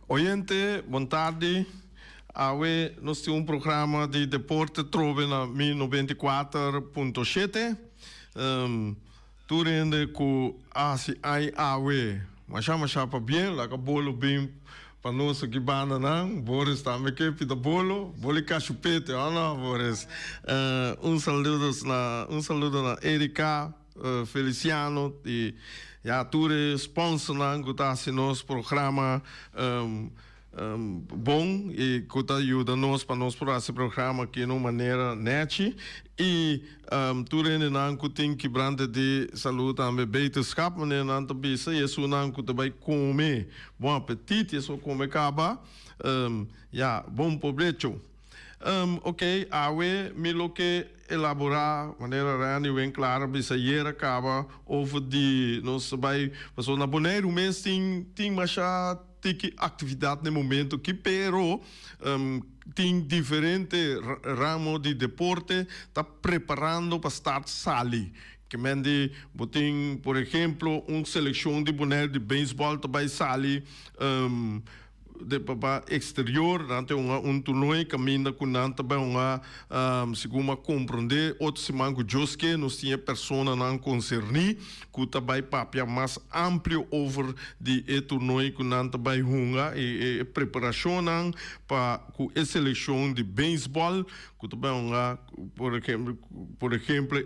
Oyente, boa tarde. Awe, nós temos programa de deporte trove na 1094.7. Tu rende com ACI Awe. Mas chama bem, lá que bolo bem para nós que banda não. Boris também que pida bolo, bolo cachupete, Ana Boris. Um saludo na Erika Feliciano e ja, tu sponsor na que nosso programa bom e que ajuda nós para nós para esse programa aqui de uma maneira net e tu não que tem que brande de saúde também beterschap mas não também isso é isso não que também comer bom apetite isso come acaba ja bom proveito. Ok, awe milo que elaborar maneira rani bem clara bisa yera acaba over de nós vai passou na boneiro mês tem macha tem atividade no momento que pero tem diferente ramo de deporte está preparando para estar sali que mende botem por exemplo seleção de boneiro de beisebol também sali de para exterior, nante torneio caminha com nante bem segundo compreender outro semana que nós tinha persona não concerni que também papia mais amplo over de torneio com nante bem e preparação para com a seleção de beisebol que também por exemplo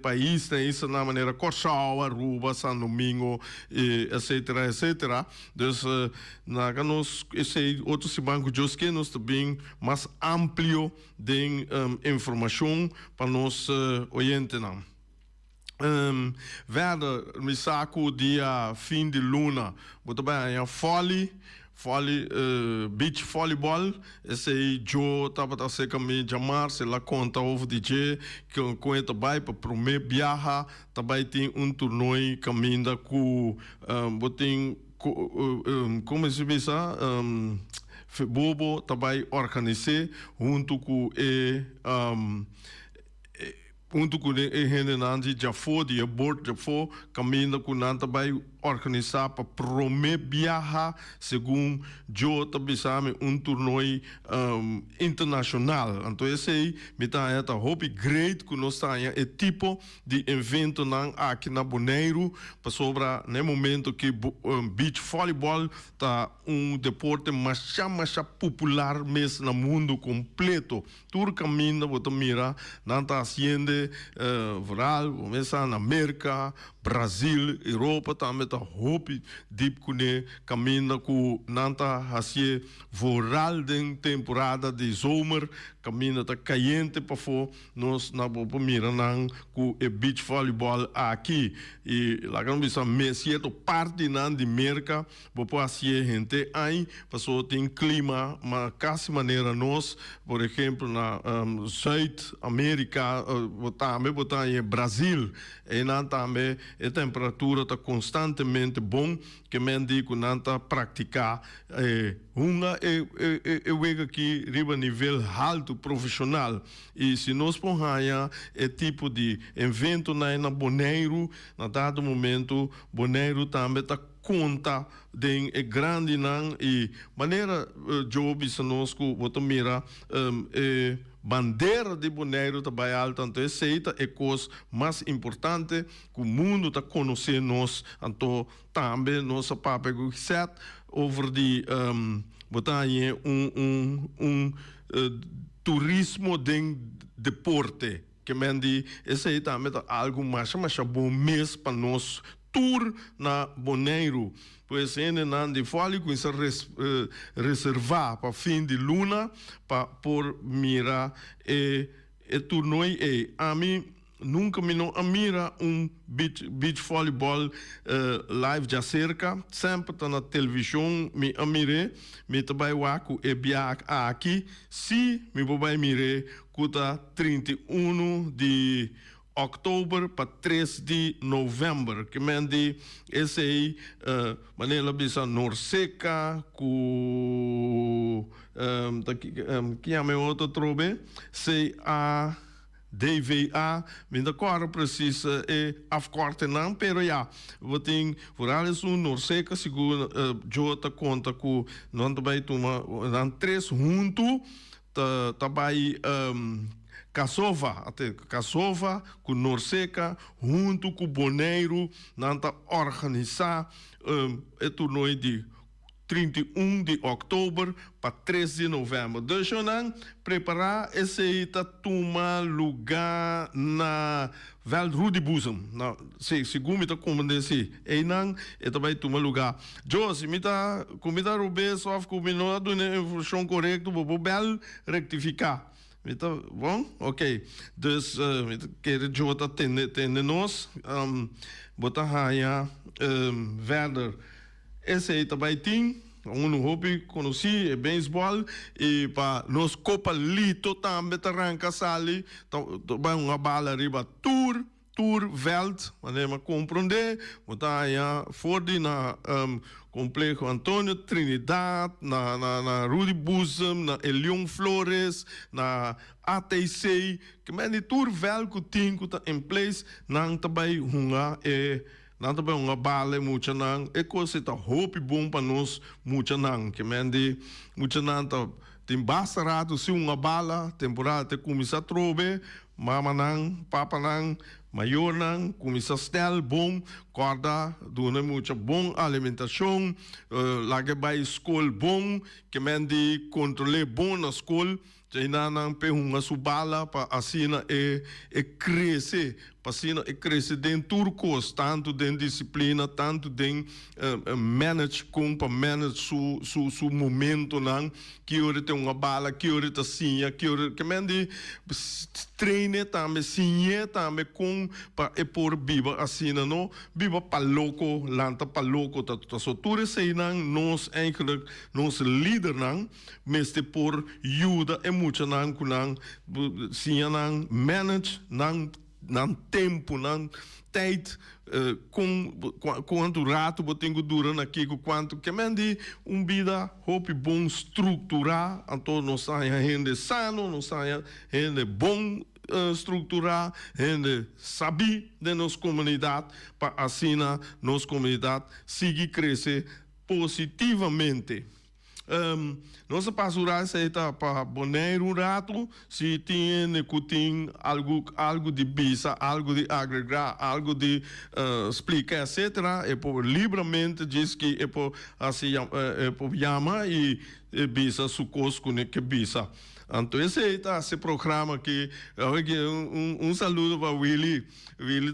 país tem isso na maneira Corsau, Aruba, São Domingo etc. Então na esse outro banco que nós também mais amplo de informação para nós oyentes não. Verder, me saco dia fim de luna, muito bem, beach volleyball, esse aí eu estava a ser que chamar, se lá conta over DJ, que conta vai para primeiro viajar, também tem torneio caminha com botem como se diz Bobo também organizar junto com gente já foi de aborto já foi caminho com nós também organizar para promover viajar segundo eu também sabe torneio internacional então esse aí me tá esta hobby great que nós tá é tipo de evento não aqui na Bonaire para sobra no momento que beach volleyball tá deporte mais popular mesmo no mundo completo todo caminho você mira não tá sendo viral começa na América Brasil, Europa também tá hobby deep kune caminha com nanta hasie viral de temporada de zomer caminha tá caliente para fo nós na bobo miranang com o beach volleyball aqui e lá que não bisa mesieto parte nan de América bobo hasie gente aí passou tem clima mas quase maneira nós por exemplo na South América também botar em Brasil e não também a temperatura está constantemente bom que me indica nanta praticar eu vejo aqui riba nível alto profissional e se nós ponhamos tipo de evento na Bonaire na dado momento Bonaire também está conta de grande não e maneira job se nós que mira bandeira de Bonaire também alta então essa é coisa mais importante que o mundo está conhecendo nós então também nossa papel set over de botar aí turismo de deporte que mende esse aí também é algo mais bom mesmo para nós tour na Bonaire pois ainda não de fale com isso reservar para fim de luna para por mirar e torneio e a mim nunca me não mira beach volleyball live já cerca sempre está na televisão me amire me também waku e biak aqui se me vai mire cuta 31 de outubro para 3 de novembro, que mende esse aí, maneira bisa Norseca, que é meu outro trobe, se a DVA, minder agora precisa afkorten não, pero ja, we tem vooral is Noorzeker seguro jota conta com não também toma dan 3 junto também Caçova com Noorzeker junto com Bonaire não tá organizar torneio de 31 de outubro para 13 de novembro. Deixa eu preparar esse toma lugar na Val Rudy Busum. Segundo me como disse, e não é também toma lugar. Josi, me tá comida rubê só combinou do informação correta, vou bel rectificar. Tá bom? Ok. Dus, quero Jota tende nós, botar raia, verder. Esse aí também tem hobby conheci é beisebol e para nós copa lito também arranca sali também uma bala riba tour veld maneira compreender botar aí fora na complexo Antônio Trinidad na Rudy Busum na Elion Flores na ATC que me tour veld que tem que tá em place não também hunga não também uma bala muito não é coisa tá hope bom para nós muito não que mende muito não tá tem bastante se uma bala temporada te começa a trobe mama não papa não maior não começa a estar bom corda dona muito bom alimentação lague vai escola bom que mende controle bom na escola China não pergunta subala para assina e crescer para assina e crescer dentro turcos tanto dentro disciplina tanto dentro manage com para manage su momento não que hora tem uma bala que hora tá sinha que hora que mende treine também sinha também com para por biba assina não biba para louco lanta para louco tá só tudo sei não nós eigenlijk nós líder não mas por ajuda muito não kunang sinha não manage não tempo não tijd com quanto rato eu tenho durante aqui com quanto que mende vida hope bom estruturar então nós saia gente sano nós saia gente bom estruturar gente saber de nossa comunidade para assim nossa comunidade seguir crescer positivamente. Nossa pastoral está para Bonaire um rato, se tem algo de bisa, algo de agregar, algo de explicar, etc. E por livremente diz que é por assim é por chama e bisa sucos com que bisa. Então esse programa que saludo para Willy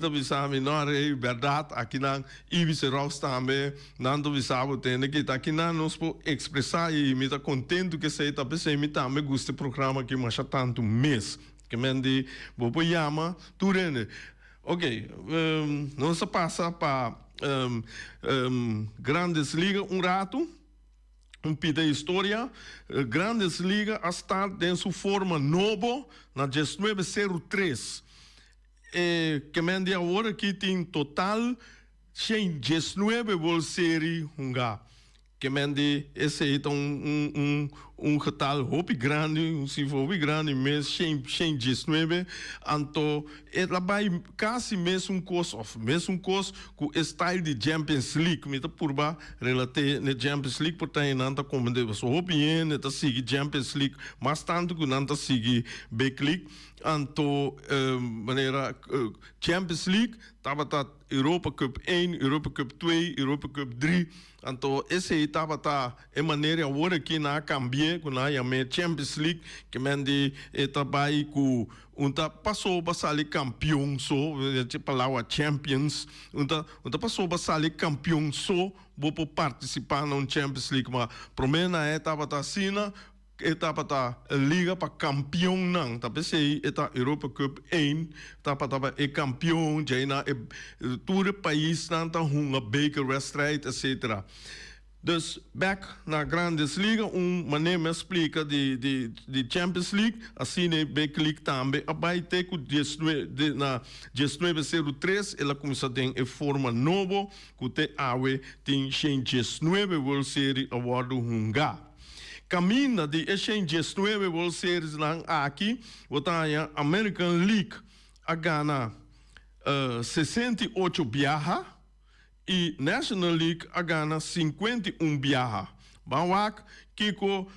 também sabe não é verdade aqui na Ibis Rocks também não sabe tem que tá aqui na nós por expressar e me tá contente que você tá pensando me também gosta do programa que mais tanto mês que mende vou chama turene ok nós passa para Grandes Ligas rato pida história, Grandes Ligas está em sua forma nova na 1903. Que mende agora que tem total 19 série hunga. Que mende esse é getal hopi grande, se for grande, mas 19. Então, ela vai quase mesmo curso com o style de Champions League, me tá por ba relate na Champions League portanto não tá como de so hopi né tá seguir Champions League, mas tanto que não tá seguir Big League. Então, maneira Champions League tava tá Europa Cup 1, Europa Cup 2, Europa Cup 3. Então, esse etapa tá é maneira agora que na cambie com na Champions League que mende etapa aí com passou para sair campeão só, tipo lá o Champions, passou para sair campeão só, vou participar na Champions League, mas primeira etapa tá assim, etapa tá liga para campeão não, tá pensei etapa Europa Cup 1, etapa é campeão, já na todo o país não tá uma Baker Westrait, etc. Dus back na Grandes Liga, maneira explica de Champions League, assim né, Back League também, vai ter que na 1903 ela começa a ter forma nova, que tem 19 World Series Award Hunga. caminha de exchanges 9 World Series lang aqui, botanya American League a gana 68 biaha e National League a gana 51 biaha. Bawak, Kiko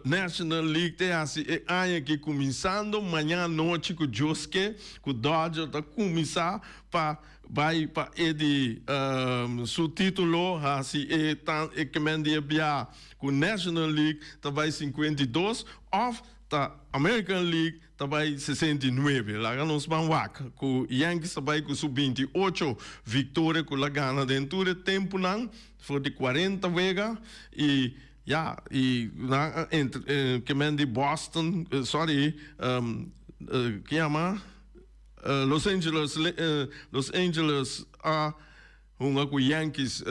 National League te assim é aia que começando amanhã noite com Joske, com Dodger tá começar para vai para ele su título assim é tan é que mende bia com National League tá vai 52 of tá American League tá vai 69 lá nos banwak com Yankees tá vai com su 28 vitória com la gana dentro de tempo não foi de 40 vega e e entre que mende Boston sorry que chama Los Angeles a uma com Yankees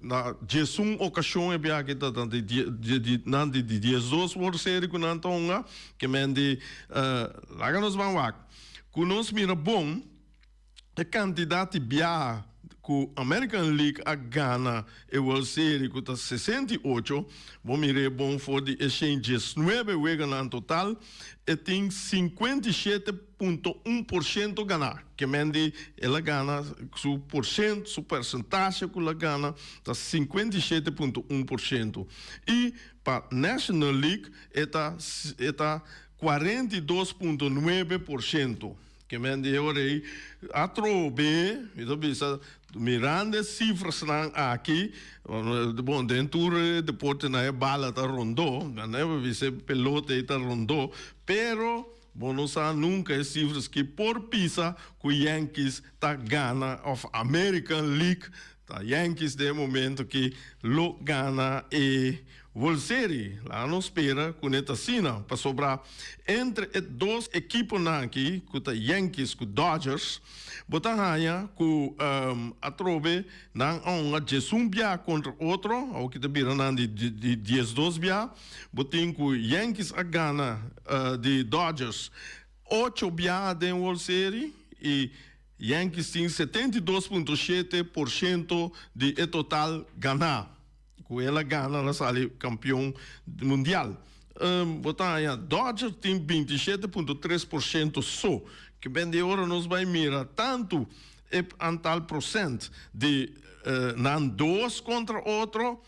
na 11 ocasião é bem que tá de 12 World Series com Antonga que mende lá nos banwak com nos mira bom é candidato bia com American League a Ghana e World Series com 68 vou mirar bom for de exchanges 9 no total e tem 57,1% ganhar que mende ela gana su percentagem que ela gana tá 57,1% e para National League está 42,9% que mende orei atrobe então bisa mirando cifras aqui bom dentro deporte na bala tá rondou né você pelota tá rondou pero bom não sabe nunca as cifras que por pisa que Yankees tá gana of American League tá Yankees de momento que lo gana e World Series, lá não espera com esta cena para sobrar entre dois equipes aqui, com os Yankees, com os Dodgers, botar raia com a trobe na uma Jesus bia contra outro, o que te vira de 10-2 bia, botem com Yankees a gana de Dodgers 8 bia de World Series e Yankees tem 72,7% de total ganhar. Com ela gana, ela sai campeão mundial. Botar Dodgers tem 27,3% só, que bem de hora nos vai mirar tanto tal porcento de não dois contra outro,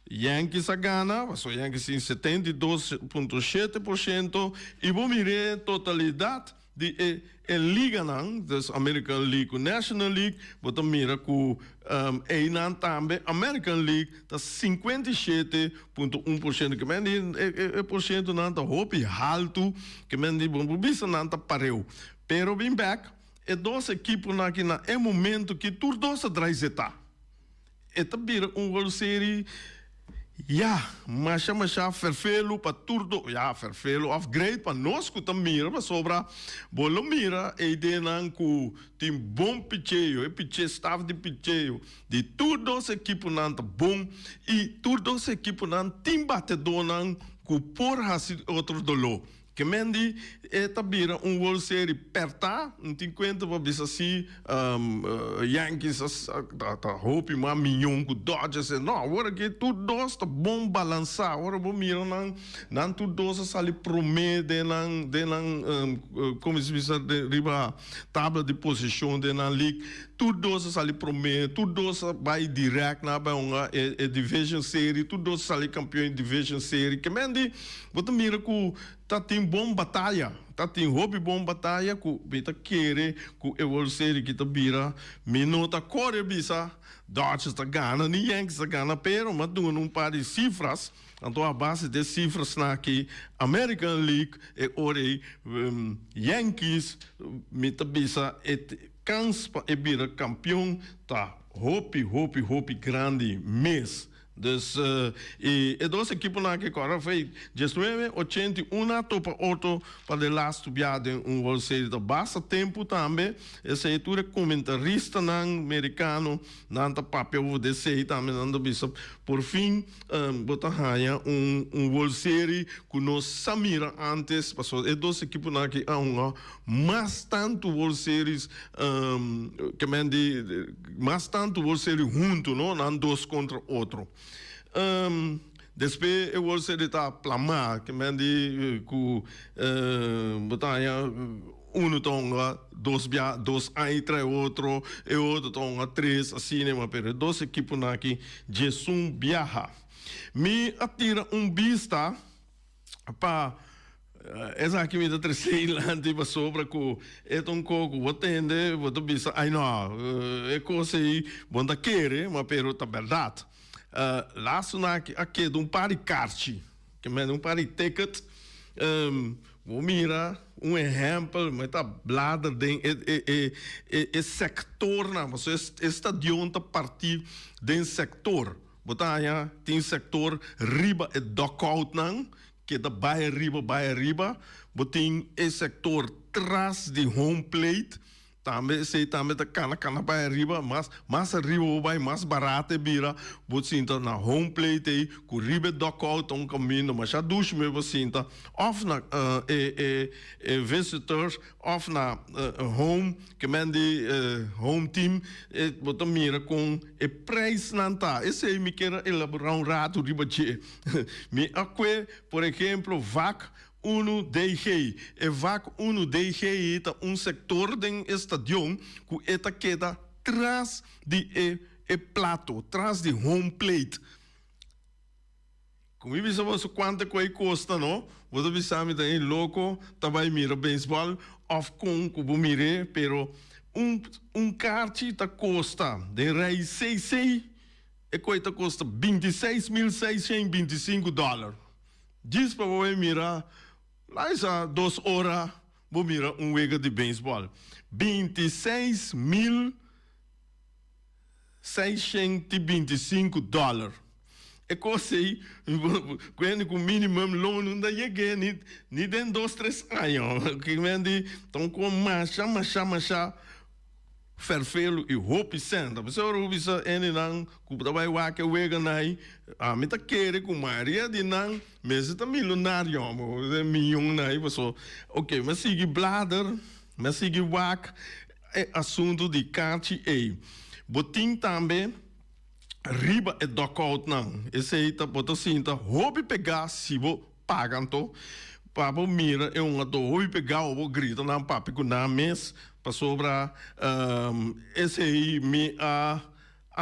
Yankees a gana, o Yankees tem 72,7% e vou mirar a totalidade de liga não, das American League, National League, bota mira com não também American League tá 57,1% que men porcento não tá hopi alto que men bom bisa não tá pareu. Pero bem back é dois equipes aqui na é momento que tur dois atrás está. É também World Series mas ferfelo para tudo, ferfelo upgrade para nós que também mira para sobra, bolo mira e de não que tem bom picheio, staff de picheio, de tudo os equipes não tá bom e tudo os equipes não tem batedor não que por outro dolor. Que mendi tabira World Series perta, não tem conta para bisa assim, Yankees tá hope uma milhão com Dodgers, não, agora que tudo está bom balançar, agora vou mirar não tudo está ali promete não como se diz de riba tabela de posição de na league, tudo está ali promete, tudo vai direto na uma division series, tudo está ali campeão em division series, que mendi, vou mirar com tá tem bom batalha, tá tem hobby bom batalha que beta querer que o World Series que tá vira minuta corre bisa Dodgers tá ganha, nem Yankees tá ganha, pero mas um par de cifras, então a base de cifras na aqui American League e ore Yankees meta bisa cansa e vira campeão tá hobby grande mês. Dus, e dois equipes que agora foi 1981 topa 8 para de last biade World Series da basta tempo também esse é tudo comentarista americano nanta papel de sei também nando bisa por fim botar raia World Series que nós samira antes passou e dois equipes que há mas tanto World Series que mais tanto World Series junto não dois contra outro Depois eu vou ser de plamar, que me di ku botanya uno tonga, dos aí trai outro, e outro tonga, três, assim, né, mas dois equipos aqui, Jesus viaja. Me atira vista para essa aqui me dá terceira lá tipo sobre que é tão coco vou atender vou bisa ai não é coisa aí bom da querer mas pero tá verdade lá suna aqui de par de carte que me par de ticket vou mirar exemplo mas tá blada de sector na você estadion tá partir de sector botanya tem sector riba e dockout não que da baia riba, botin e sector trás de home plate, também da cana baia riba, mas riba vai mais barato bira, botin na home plate aí, com riba dockout um caminho, mas a ducha me botin off na visitors, off na home, que mande home team, botam mira com e preço não tá, esse aí me quer elaborar rato riba che, me aqui, por exemplo, VAC 1DG. E VAC 1DG é sector do estádio que está queda atrás de plato, atrás de home plate. Como eu disse, quanto que custa, não? Você sabe daí, louco, também mira beisebol, of como mire, pero kart tá custa, de rei 6 e coisa custa $26.625. Diz para você mirar, lá já 2 horas, vou mirar jogo de beisebol. $26.625. É coisa aí, quando com mínimo loan não dá chegar, nem tem 2, 3 anos. Que vende, então com macha, ferfelo e roupa senta. Você ouve isso, ele não, que vai lá que wega nai, a meta querer com Maria de não, mas está milionário, milhão nai, você, ok, mas sigue bladder, mas sigue wak, é assunto de carte aí. Botim também, riba e dockout não, esse aí tá bota cinta, roupa pegar se vou paganto, para mira é roupa pegar ou grita não papi com na mês para sobrar esse aí me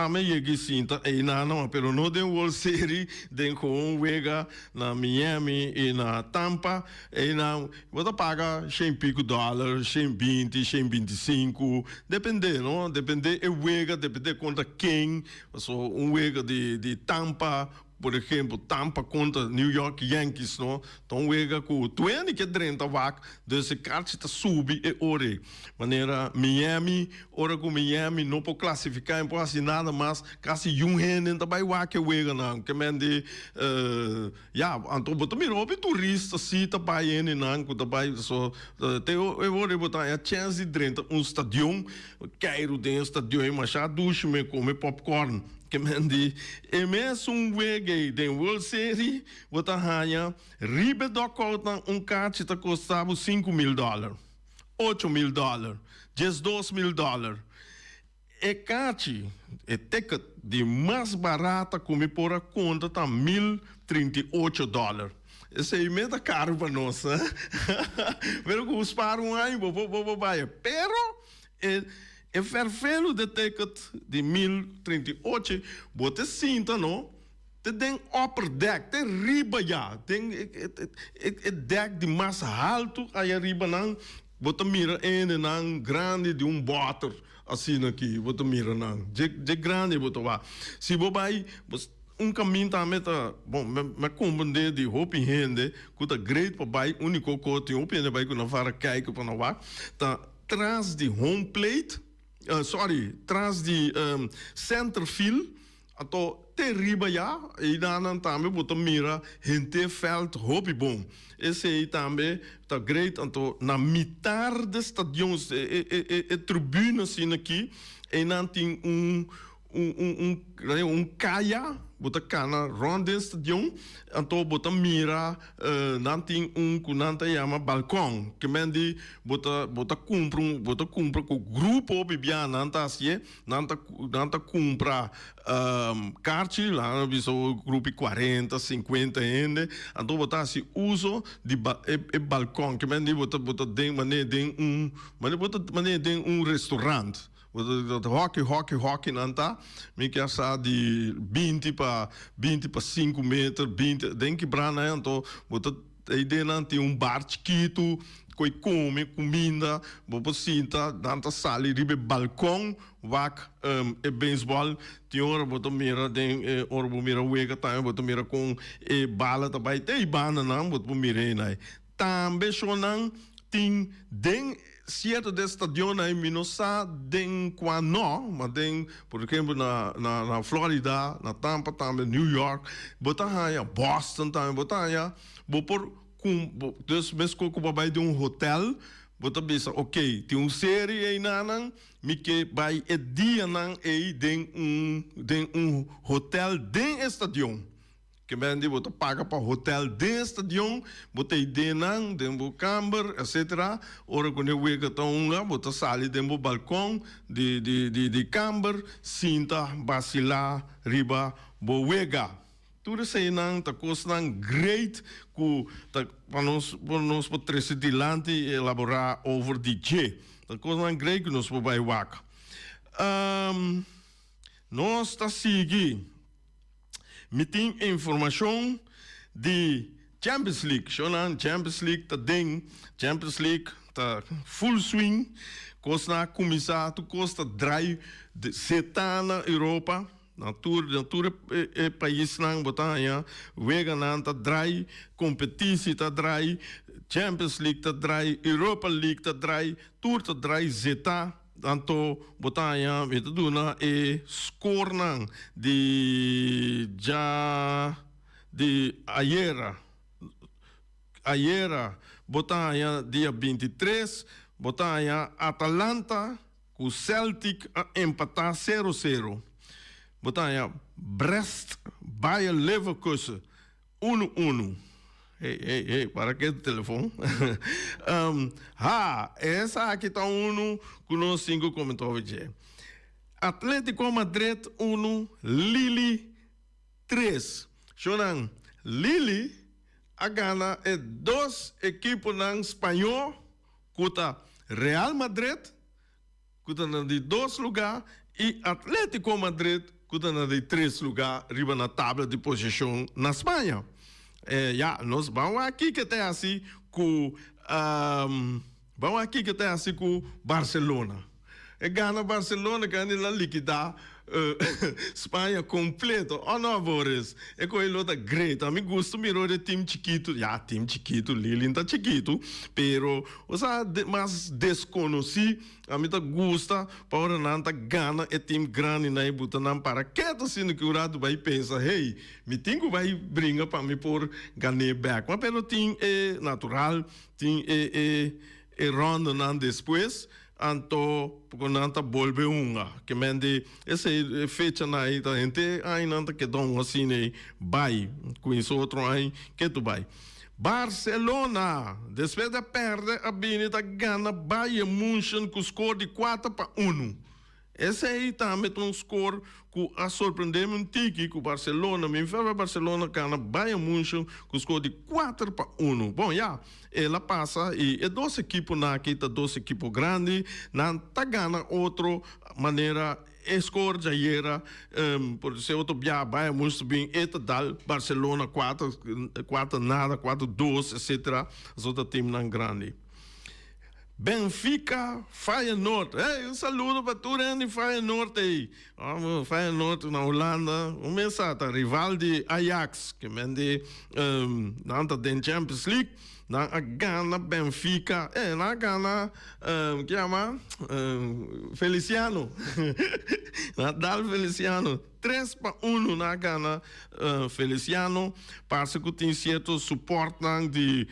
me llega cinta e não pero não tem World Series tem com wega na Miami e na Tampa e não você paga $100 $120 $125 depende não depende é wega depende contra quem so wega de Tampa por exemplo, Tampa contra New York Yankees, não? Então, wega com 20 que drenta vac, desse kart está sube e ore. Maneira Miami, ora com Miami não pode classificar, não pode assim nada, mas quase rende também vac wega não, que mende então botar mirobe turista se também ele não, que também só te eu vou botar a chance de drenta estadião, quero dentro estadião, mas já duche me come popcorn. Que mandi e mesmo wege de World Series bota hanha ribe dockout kart tá custava $5.000 $8.000 $12.000 e kart e ticket de mais barata como por a conta tá $1.038. Esse aí é caro para nós, né? Pero que os para ano, pero e ferfelo de ticket de 1038, bote cinta, não? Tem upper deck, tem riba já, tem deck de mais alto, aí riba não, bote mira não grande de butter, assim aqui, bote mira não, de grande bote lá. Se você vai caminho também tá bom, mas compreender de roupa em rende, que tá great para vai, único cote, roupa em vai que não vara cai que para não vá, tá atrás de home plate. Trás de center field, ato terriba já, e dan também botam mira, gente felt hobby bom. Esse aí também tá great, então na metade dos estadiões e tribunas assim aqui, e não tem kaia, bota cana ronde stadion, então bota mira, não tem kunanta chama balcão, que mendi bota compra com grupo bibia nanta assim, nanta compra carte lá, biso grupo 40, 50 ende, então bota assim uso de balcão, que mendi bota den restaurante. Hockey nanta, me quer sa de 20 para 5 metros, 20, den que brana então, bota aí dentro tem bar chiquito, coi come, comida, bobo sinta, danta sali ribe balcão, vac beisebol, tem hora bota mira den hora mira wega tá, bota mira com bala também, tem bana não, bota mira aí. Também sonang tem den certo de estadion aí minosa den quando mas den por exemplo na Flórida, na Tampa também, New York, botar aí Boston também, botar aí por com dus mesmo com babai de hotel, botar bisa ok, tem série aí nanang me que vai dia nang aí den hotel den estadion que mendi bota paga para hotel de estadion, bota idenang, dembo camber, etc. Ora quando eu wega taunga, bota sali dembo balcão de camber, sinta, basila, riba, bo wega. Tudo isso aí não tá custando great para nós poder dilante elaborar over DJ. Tá custando great que nós vai waka. Nós tá seguindo me tem informação de Champions League. Champions League tá dentro, Champions League tá full swing. Costa começar, tu costa drive de seta na Europa, na tour país não botar aí, vega não tá drive, competição tá drive, Champions League tá drive, Europa League tá drive, tour tá drive zeta. Tanto botanya itu na score nang de ayer botanya dia 23 botanya Atalanta com Celtic a empatar 0-0. Botanya Brest Bayer Leverkusen 1-1. Ei, para que telefone? Essa aqui está com nós 5 comentários. Atlético Madrid 1, Lille 3. Chonan, Lille, a Gana é 2 equipes na espanhol, cuta Real Madrid, cuta na de 2 lugares, e Atlético Madrid, cuta na de 3 lugares, riba na tabela de posição na Espanha. Nós vamos aqui que tem assim com Barcelona. Gana Barcelona que ainda liquidar Espanha completo. Não, Boris. É com ele outra great. A mim gosto mirar de time chiquito. Time chiquito, Lille tá chiquito, pero mas desconheci. A mim tá gosta para não tá gana é time grande na buta não para que tá sendo que o lado vai pensar, hey, me tenho vai brincar para me por ganhar back. Mas pelo time é natural, time é ronda não depois. Anto nanta bolbe unga que mende esse fecha na aí tá gente aí nanta que dão assim né vai com isso outro aí que tu vai Barcelona depois de perder a binita gana Bayern München com score de 4-1. Esse aí também tem score que a surpreender um tique com Barcelona, me fala Barcelona gana Bayern München com score de 4-1. Bom, ela passa e é 2 equipes na aqui, tá 2 equipes grandes, não tá gana outra maneira score já era por ser outro bia Bayern München bem eta dal Barcelona 4 nada 4-2 etc. As outras times não grande. Benfica, Feyenoord. Um saludo para todo mundo de Feyenoord aí. Feyenoord na Holanda. Mensata, rival de Ajax, que mende nanta den Champions League. na Gana Benfica, na Gana, chiama Feliciano, Nadal Feliciano, 3-1 na Gana Feliciano, parce que tem certo suporte de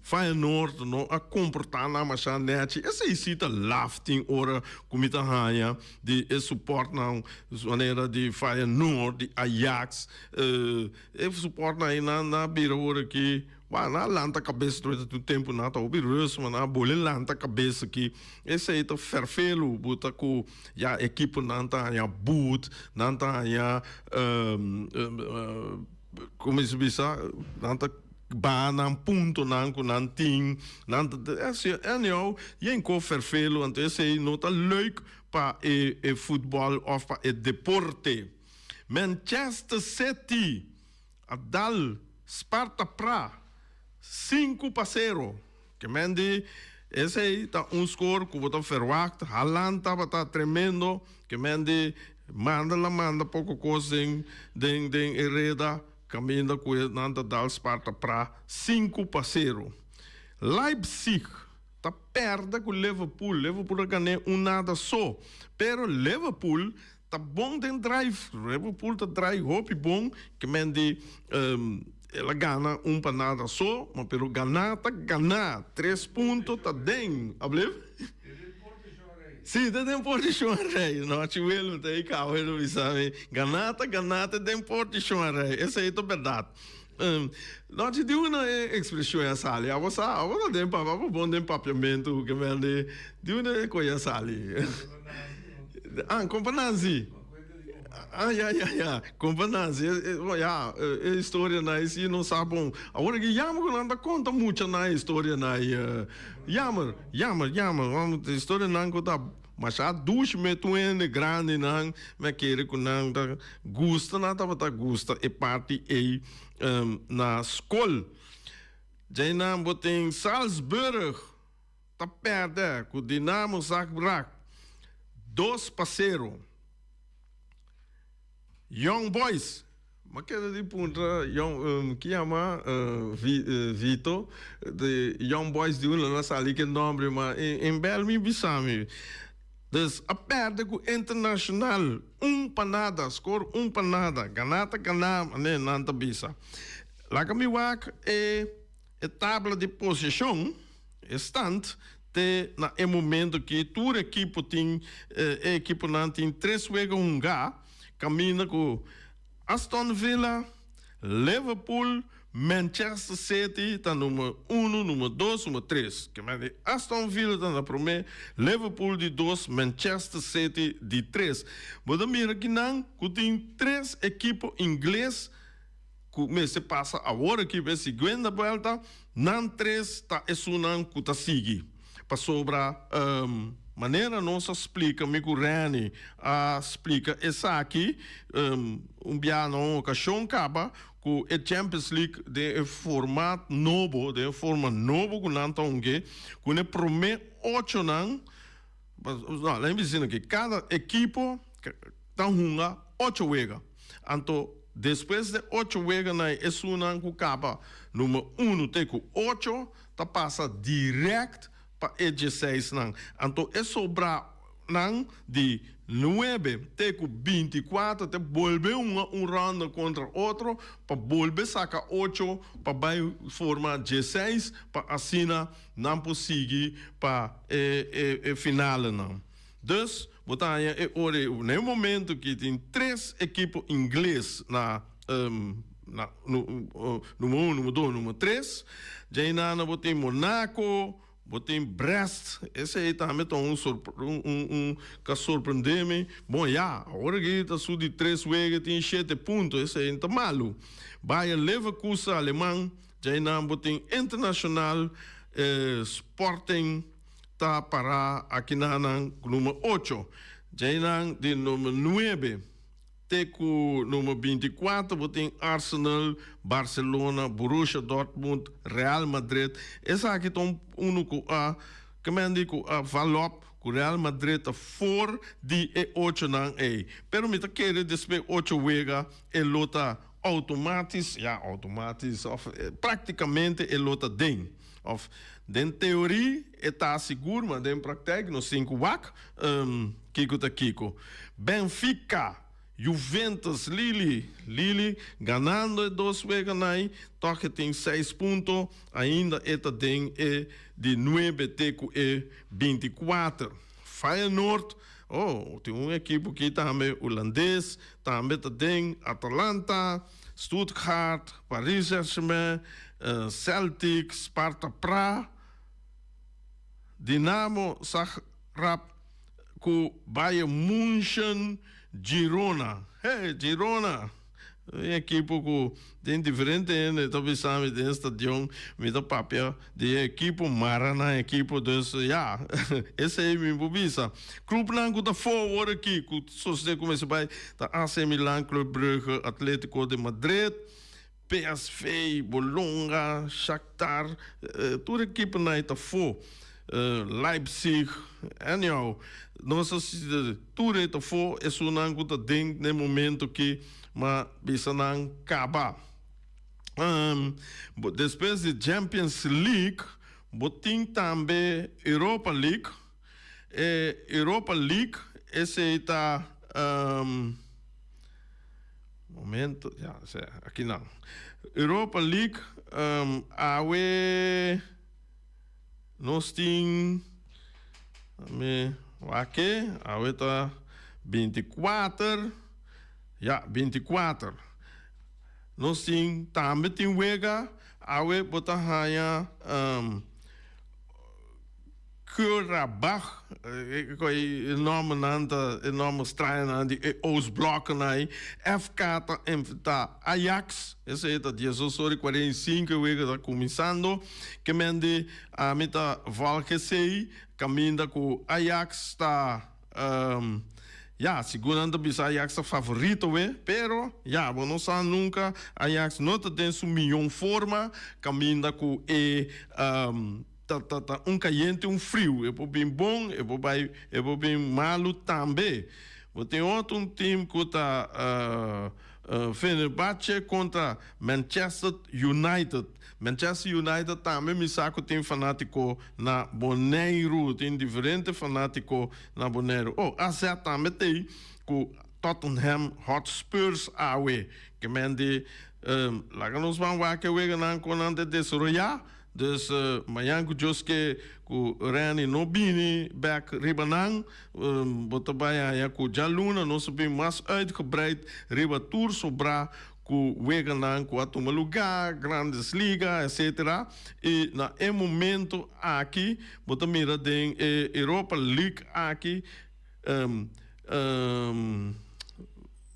Feyenoord no a comportar na machanete, essa é cita lafting ora comita hanha de suporte na maneira de Feyenoord, de Ajax, suporte na bira ora que na lanta cabeça durante o tempo na tá russo, mas na bolha lanta cabeça que esse aí tá ferfelo, buta com a equipe não tá a boot, não tá a como se diz, não tá baan punto nan ku nan ting nan en jen ko vervelen want is hij nota leuk pa voetbal of pa deporte. Manchester City adal Sparta Praha 5-0 que mendi esse aí tá score que você verwacht Haaland tá tremendo que mendi manda pouco coisa den hereda caminha com nada dal Sparta Praha 5-0. Leipzig tá perto com Liverpool ganhou nada só, pero Liverpool tá bom den drive, Liverpool tá drive hope bom que mendi ela ganha para nada só, mas pelo ganhar 3 pontos tá den, ableu? Sim, tem tempo de chorei, não te will não tem carro, ele sabe, ganata tem tempo de chorei, essa é a verdade. Não te digo uma expressão essa ali, a você tem papel bom tem papiamento que vende, de uma coisa ali. Companhia. Companhia, história na isso não sabe bom. Agora que Yammer não dá conta muito na história na Yammer, história não conta, mas há 2 metros grande não, mas querer que não tá gosta, não tá gosta e parte aí na escola. Já não botem Salzburg, tá perto com o Dinamo Zagreb 2-0. Young Boys, mas que de punta que chama Vito de Young Boys de uma sala que nome mas em Belmi Bissami. Dus a perde com Internacional panada, score panada, ganata né nanta bisa. Lá que me wak a tabela de posição, stand na momento que toda equipe tem equipe não tem 3 jogos caminha com Aston Villa, Liverpool, Manchester City, tá número 1, número 2, número 3. Que é Aston Villa tá na primeira, Liverpool de 2, Manchester City de 3. Mas mira que não, que tem 3 equipes inglês, que se passa agora que é a segunda volta, não 3 tá não que tá sigue. Para sobrar maneira não se explica, me Rani explica essa aqui, piano ocasião acaba com a Champions League de formato novo, que não tá com o primeiro 8 não, lembra dizendo que cada equipe tá 8 jogos, então depois de 8 jogos na esse não que acaba número 1 tem com 8 tá passa direto para e 16 não. Então é sobra não de 9 até com 24 até volver um round contra outro para volver sacar 8 para vai formar 16 para assim não conseguir para final não. Dus botar no momento que tem 3 equipes inglesas número 1, número 2, número 3, já não botem Monaco, botem Brest, esse aí também tá que surpreende-me. Bom, agora que está sul de 3 jogos, tem 7 pontos, esse aí tá malo. Bayer Leverkusen, alemão, já não botem Internacional, Sporting, tá para aqui na número 8, já não de número 9. Com número 24, botem Arsenal, Barcelona, Borussia Dortmund, Real Madrid. Essa aqui é único que me digo valop com Real Madrid fora de 8 não é. Pero me tá querendo despedir 8 jogos e lota automatisch, of praticamente é outra ding. Of den theorie está seguro, mas den praktijk nog cinco wak, kiko ta kiko. Benfica, Juventus, Lili, ganando 2 weken aí, toque tem 6 pontos, ainda esta ding é de 9 teco e 24. Feyenoord, tem equipe que também holandês, também tem Atalanta, Stuttgart, Paris Saint-Germain, Celtic, Sparta Praha, Dinamo Zagreb, com Bayern München, Girona. Girona. Equipe que tem diferente, talvez sabe de estadião, me dá papel de equipe Marana, equipe dus, esse é meu bobisa. Clube Nango da forward aqui, que você começa vai da AC Milan, Club Brugge, Atlético de Madrid, PSV, Bologna, Shakhtar, toda equipe na ita for. Leipzig, anyhow, nossa tudo ita for é só nango da ding no momento que mas bisa não acaba. Depois de Champions League, botin também Europa League. Europa League, esse está momento, aqui não. Europa League, nós temos aqui, tá 24. 24. Nós também temos wega, awe bota hanya Karabach, enorme strijd die Oostblokken aí, FK tá Ajax, esse é da 45 wega tá começando, que mende a meta Valkensee, caminha com Ajax tá segurando bisa Ajax favorito, pero, não sabe nunca, Ajax não tem sua melhor forma, caminha com caliente, frio, é bem bom, é bem malo também. Tem outro time que está Fenerbahçe contra Manchester United. Manchester United também me saco tem fanático na Boneiro, tem diferente fanático na Boneiro. AZ também tem com Tottenham Hotspurs awe, que mende lá que nós vamos ver que o Egan com de desarrollar. Dus Mayanko Joske ku Rani Nobini back Ribanang, botabaya ya ku Jaluna, nós bem mais uitgebreid Riba Tour sobra ku Weganang ku Atumaluga, Grandes Liga, etc. E na momento aqui, botamira den Europa League aqui,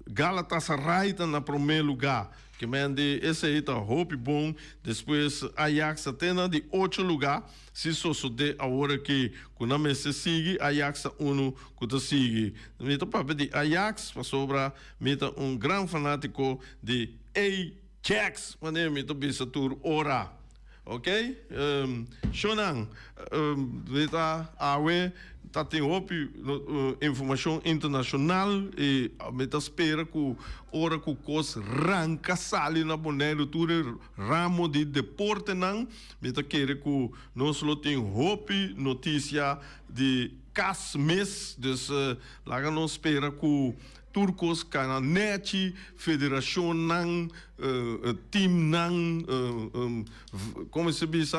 Galatasaray está na primeiro lugar. Que mende esse aí tá hope bom, depois Ajax até na de 8 lugar, se suceder a hora que quando me se sigue Ajax 1 que te sigue. Então para de Ajax para sobra, meta grande fanático de Ajax, quando me to bisa tour ora. Ok? Shonang, meta awe tá tem informação internacional e meta espera que hora que cos ranca sali na Bonaire tudo ramo de deporte não meta querer que nós só tem notícia de mês dus lá nós espera que turcos cananet federação não team não como se diz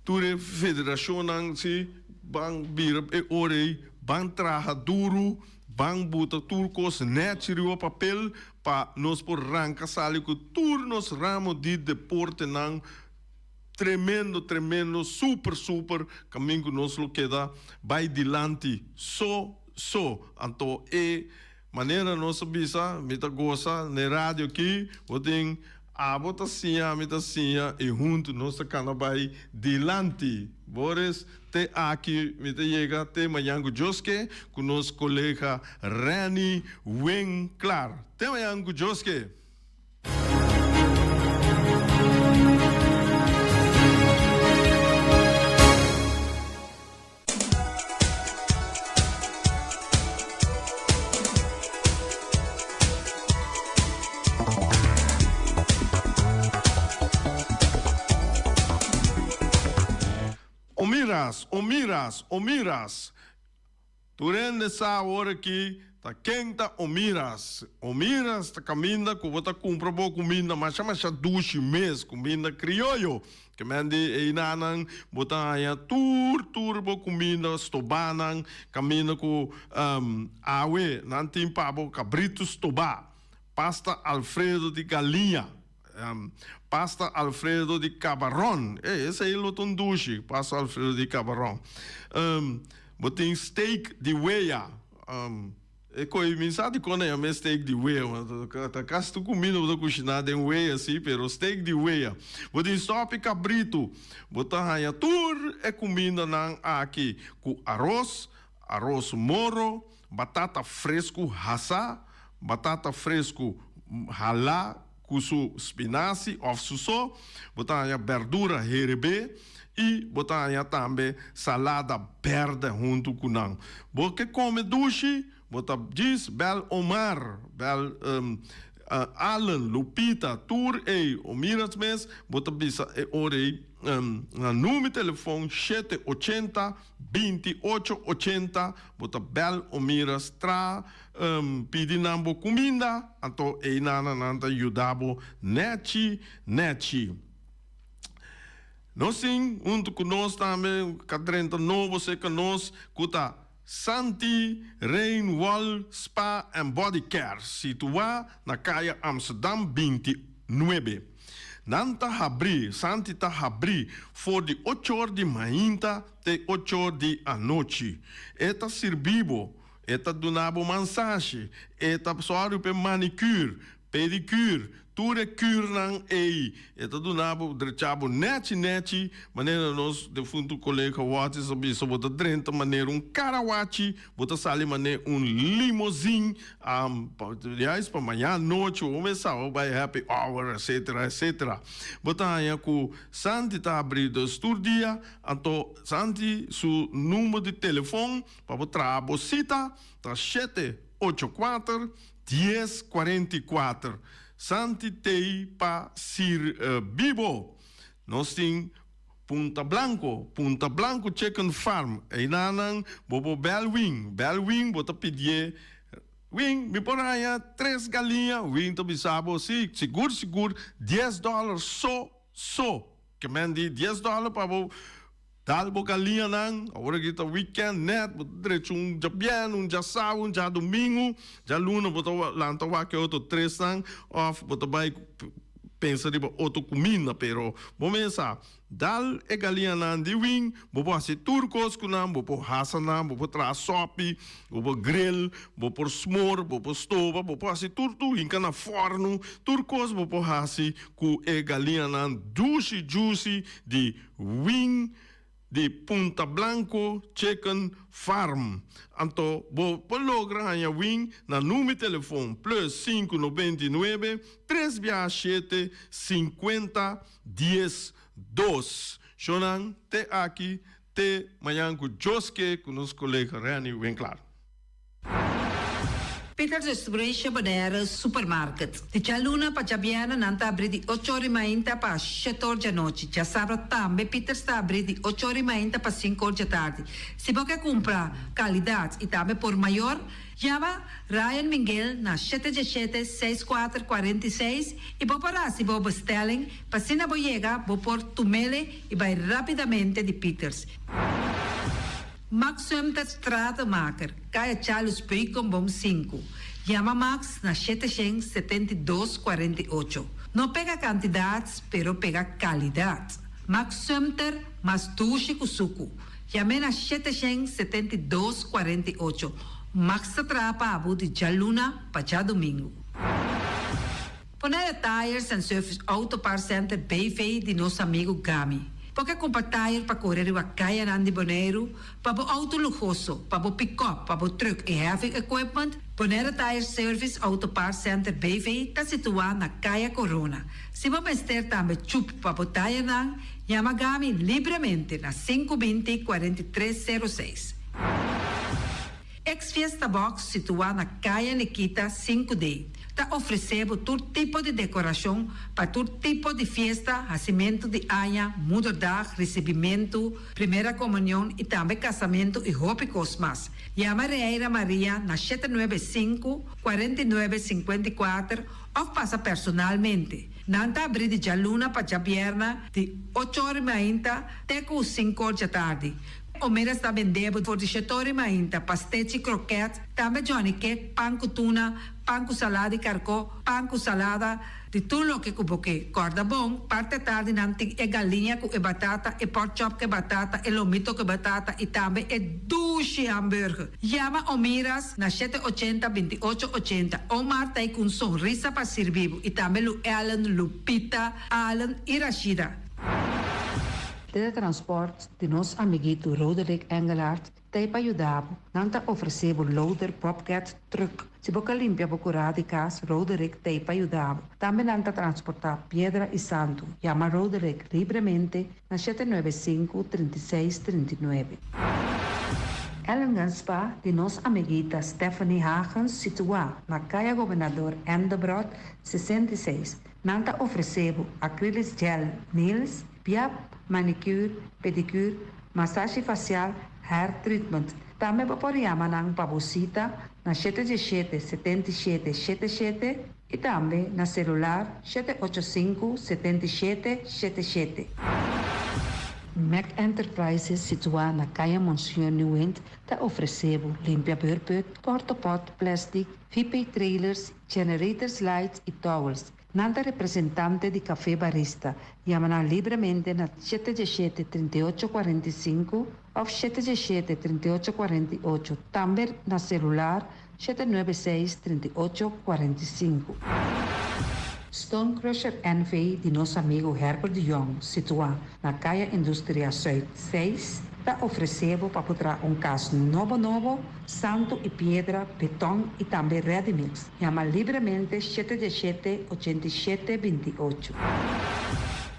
Ture federação não se bang bir orei bang traha duro bang buta turcos netiro papel pa nos por ranca sali que turnos ramo de deporte não tremendo super caminho nos lo queda vai dilante so anto maneira nossa bisa mita goza na rádio aqui botem a votação, e junto nossa canabai dilante. Boris, te aqui, me te chega, te Mayanko Joske, com nosso colega Rani Winkler. Te Mayanko Joske. Omiras. Turende sa hora aqui, tá quenta Omiras. Omiras tá caminha que você compra boa comida, mas chama duche mesmo, comida criollo. Que mende e nanang bota aí tur boa comida, estobanang, caminha com awe, nantim pabo cabrito estobá, pasta Alfredo de galinha. Pasta Alfredo de camarão. Esse aí é o tonduche, pasta Alfredo de camarão. Botem steak de weia. Me sabe quando é steak de weia? Caso tu comida, vou cozinhar em weia assim, pero steak de weia. Botem sopa cabrito. Botar aí tur é comida aqui com arroz moro, batata fresco rasa, batata fresco halá, cuso spinaci, ofsuso, botar aí verdura herebe e botar aí também salada verde junto com não. Porque come duche, botar diz bel Omar, bel Alan, Lupita, Tur e Omiras mes, botar bisa ore número telefone 780-2880, botar bel Omiras tra pedinambo comida, anto e nanta ajudabo neti. Nós sim, junto com nós também, cadrenta novo, você que nós, kuta Santi Rainwall Spa and Body Care, situado na calle Amsterdam 29. Nanta abrir, Santi tá abrir, for de 8 horas de manhã até 8 horas da noite. Eta servibo, eta donabo massagem, eta soaru pe manicure, pedicure, tudo cure nang eta donabo drechabo neti, maneira nós de fundo colega wati sobre bota drenta maneira karawachi, bota sali maneira limousine, aliás para manhã noite ou começar by happy hour, etc. Bota aí com Santi tá abrindo dia, então Santi su número de telefone para botar a cita tá 784 1044. Santi tei pa sir bibo. Nós tem Punta Blanco Chicken Farm. E nanang bobo Bellwing, bota pedir wing, me por aí 3 galinhas, wing to bisabo, si, seguro, $10 só. Que mandi $10 para bo dalbo galinha nang, agora que tá weekend net, direito já bien, já sábado, já domingo, já luna, bota lá que outro 3 nang, off, bota vai pensa de outro comida, pero começa dal e galinha nang de wing, bobo assim turcos com nang, bobo hasa nang, bobo tra sopi, bobo grill, bobo smor, bobo stova, bobo assim turtu, inca na forno, turcos bobo hasi com e galinha nang juicy de wing de Punta Blanco Chicken Farm. Anto, bo logra a wing na número telefone plus 599 367 50 10 2. Shonan, te aqui, te manhã com Joske, com nosso colega Rani, bem claro. Peters Restauration Bonera Supermarket. De Chaluna para Chabiana nanta abrir de 8 horas e meia para 7 horas da noite. Já sabe também Peters está abrir de 8 horas e meia para 5 horas da tarde. Se você quer comprar qualidade e também por maior, chama Ryan Miguel na 717-6446 e vou parar se vou bestelling, para se não chega, vou pôr tumele e vai rapidamente de Peters. Max Sumter Stratenmaker, Kaya Charles Picom Bom 5. Chama Max na 772-48. Não pega quantidades, pero pega qualidade. Max Sumter, mas tuxe kusuku. Chame na 772-48. Max Trapa abu de Jaluna, para domingo. Ponera Tires and Service Auto Parts Center BV de nosso amigo Gami. Porque comprar tire para correr a caia Nandi Boneiro, para o auto luxuoso, para o pick-up, para o truck e heavy equipment, Bonera Tire Service Auto Parts Center BV está situado na Caia Corona. Se você ter também chup para o tire nan, chama Gami livremente na 520-4306. Ex-Fiesta Box situado na Caia Nikita 5D. Tá oferecendo todo tipo de decoração para todo tipo de festa, nascimento de anha, mudança, recebimento, primeira comunhão e também casamento e roupas mais. Llama Reira Maria na 795-4954 ou passa personalmente. Nanta abrir de jaluna para jabierna de 8h30 até 5h da tarde. O mês está vendendo por 17h30 pastéis e croquetes, também Johnny Cake, pão com tuna, pão com salada e carcó, pão com salada, de tudo o que cuboque. Corda bom, parte tarde nanti é galinha com batata, e pork chop com batata, e lomito com batata, e também é duche hambúrguer. Llama o Miras na 780-2880. O Marta aí com sorriso para servir, e também o Ellen, Lupita, Alan e Rashida. Teletransport de nosso amiguito Roderick Engelhardt tem para ajudar. Não está oferecendo loader, bobcat, truck. Se você limpia a curada de casa, Roderick tem para ajudar. Também não está transportar pedra e santo. Chama Roderick livremente na 795-3639. Ellen Ganspa, de nossa amiguita Stephanie Hagens, situada na Caia Governador Endebrot 66. Não está oferecendo acrylic gel, nails, piap, manicure, pedicure, massagem facial, hair treatment. Também pode chamar na Pabosita na 77-77-77 e também na celular 785-7777. Mac Enterprises, situada na Caia Monsieur Nieuwend, está oferecendo limpa-beurput, porta-pot, plastic, VP trailers, generators lights e towels. Nanta representante de Café Barista, llama livremente na 717-3845 ou 717-3848, também na celular 796-3845. Stone Crusher NV de nosso amigo Herbert de Jong, situado na Caia Indústria Zuid 6, está oferecendo para botar caso novo, santo e pedra, betão e também ready-mix. Chama livremente 717-8728.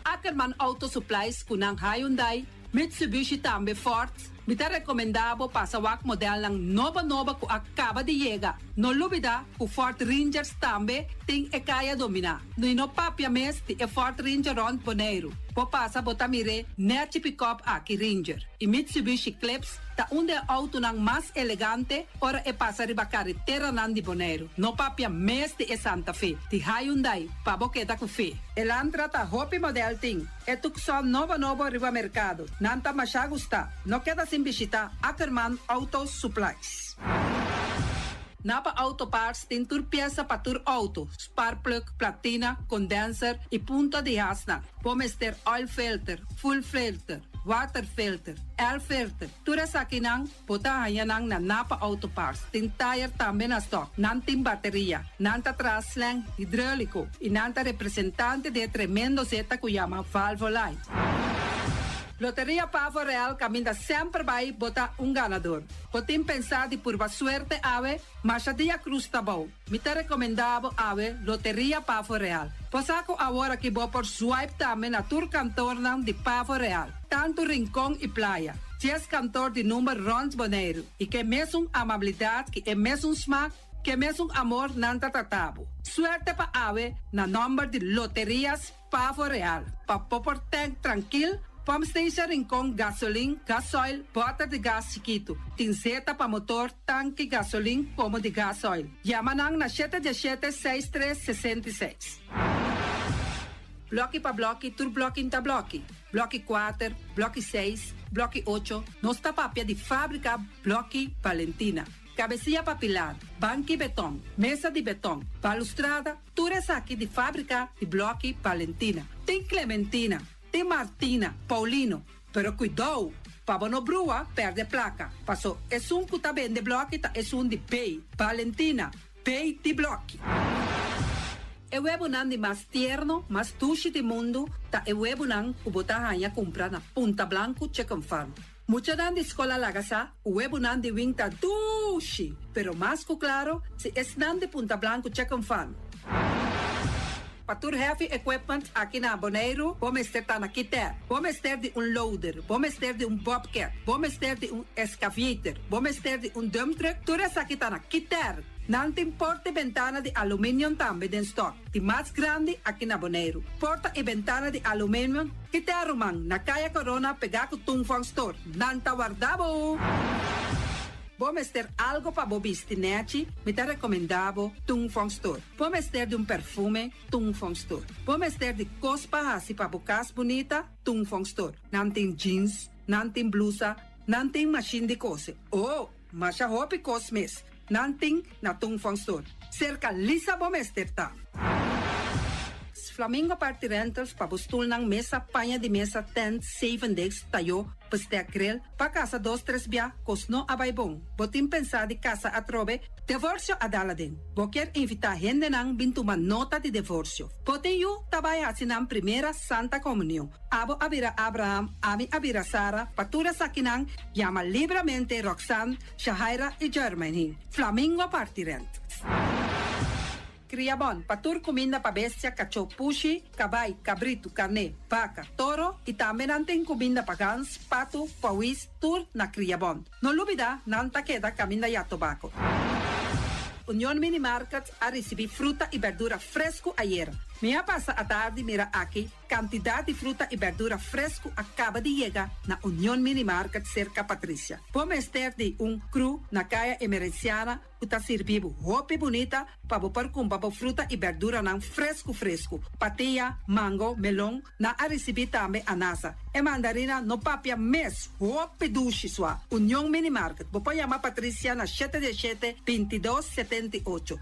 Ackerman Auto Supplies kunang Hyundai, Mitsubishi também Ford. Me está recomendado para o modelo ng nova que acaba de chegar. No lubida, o Ford Rangers também tem e kaya dominar. No papia mes de Ford Ranger Rond Boneiro. Po passa botamire net pick-up aqui Ranger. E Mitsubishi Clips ta auto ng mais elegante ora e passa riba carretera nandi Boneiro. No papia mes de Santa Fe. Ti Hyundai pa boqueta com fe. Elantra ta hopi model ting. E tukson novo riba mercado. Nanta masya gusta. No queda sin visitar Ackerman Auto Supplies. Napa Auto Parts tem tur pieza para tur auto, spark plug, platina, condenser e punta de hasna. Pomester oil filter, full filter, water filter, air filter. Tura sa kinang, puta hayanang na Napa Auto Parts. Tem tire também na stock, nanting bateria, nanta traslang hidráulico e nanta representante de tremendo zeta que chama Valvoline. Loteria Pavo Real caminha sempre vai botar ganador. Podem pensar de por suerte ave, mas a dia cruz tá bom. Me tá recomendado ave Loteria Pavo Real. Posaco agora que vou por swipe também na tour cantor de Pavo Real. Tanto Rincón e Playa. 10 cantor de número Rons Boneiro. E que mesmo amabilidade, que é mesmo smack, que mesmo amor nanta tratabo. Suerte pa ave na number de Loterias Pavo Real. Pa popor tank tranquilo. Pump station Rincón, gasolina, gasoil, bota de gás chiquito. Tinzeta para motor, tanque, gasolina, como de gasoil. Yamanang na 717-6366. Bloque para bloque, tur bloque inta bloque. Bloque 4, bloque 6, bloque 8. Nossa papia de fábrica, bloque Valentina. Cabecilla papilar, banco e betão, mesa de betão, balustrada, tudo isso aqui de fábrica de bloque Valentina. Tem Clementina. Tem Martina, Paulino, pero cuidado, para não brua, perde placa. Passou, é que tá bem de bloco, é de pay. Valentina, pay de bloco. É o ebunan mais tierno, mais tuche do mundo, tá é o ebunan que botar a comprar na Punta Blanco Chicken Farm. Mucha dan de escola lagasa, o ebunan de winta tuche, pero mais que claro, se é nan de Punta Blanco Chicken Farm. Patur heavy equipment aqui na Boneiro, vamos ter na Kiter, vamos ter de loader, vamos ter de bobcat, vamos ter de excavator, vamos ter de dump truck, tudo isso aqui tá na Kiter. Nanting porta e ventana di aluminium tambe den stock. Di mas grande aqui na Bonaire. Porta e ventana di aluminium que te arrumang na kaya corona pegar com Tungfang Store. Nanta guardabo. Vamos ter algo para bobistinete, me te recomendavo Tungfang Store. Vamos ter de perfume, Tungfang Store. Vamos ter de cospa assim para bocas bonita, Tungfang Store. Nanting jeans, nanting blusa, nanting machine de cose. Oh, mas a hopi cosmes. Nanting na Tungfang Store. Cerca Lisa Bomester ta. Flamingo Party Rentals pabustul ng mesa, panha de mesa, tent, 7 days, tayo, paste grill, pa casa 2-3 bia, kosno abay bong. Botin pensa di casa atrobe, divorcio adala din. Boker invita hende nang bintuman nota di divorcio. Botin yu tabay hasinang primera Santa Comunión. Abo abira Abraham, ami abira Sara, patura sa kinang, llama libremente Roxanne, Shahaira y Germany. Flamingo Party Rentals. Criabon, patur comida pa bestia, cacho pushi, cabay, cabrito, carne, vaca, toro, e também nantem comida pa gans, pato, pawis, tur na Criabon. No lubida, nanta queda caminda ya tobacco. Union Mini Market a receber fruta e verdura fresco ayer. Minha passa a tarde mira aqui, quantidade de fruta e verdura fresco acaba de chegar na Union Mini Market cerca Patrícia. Vamos ter de cru na caia emergenciana, que tá servindo roupa bonita para bopar com babo fruta e verdura não fresco. Patia, mango, melão, na a receber também anasa. E mandarina no papia mes, roupa duche sua. Union Mini Market. Vou chamar Patrícia na 717-2278.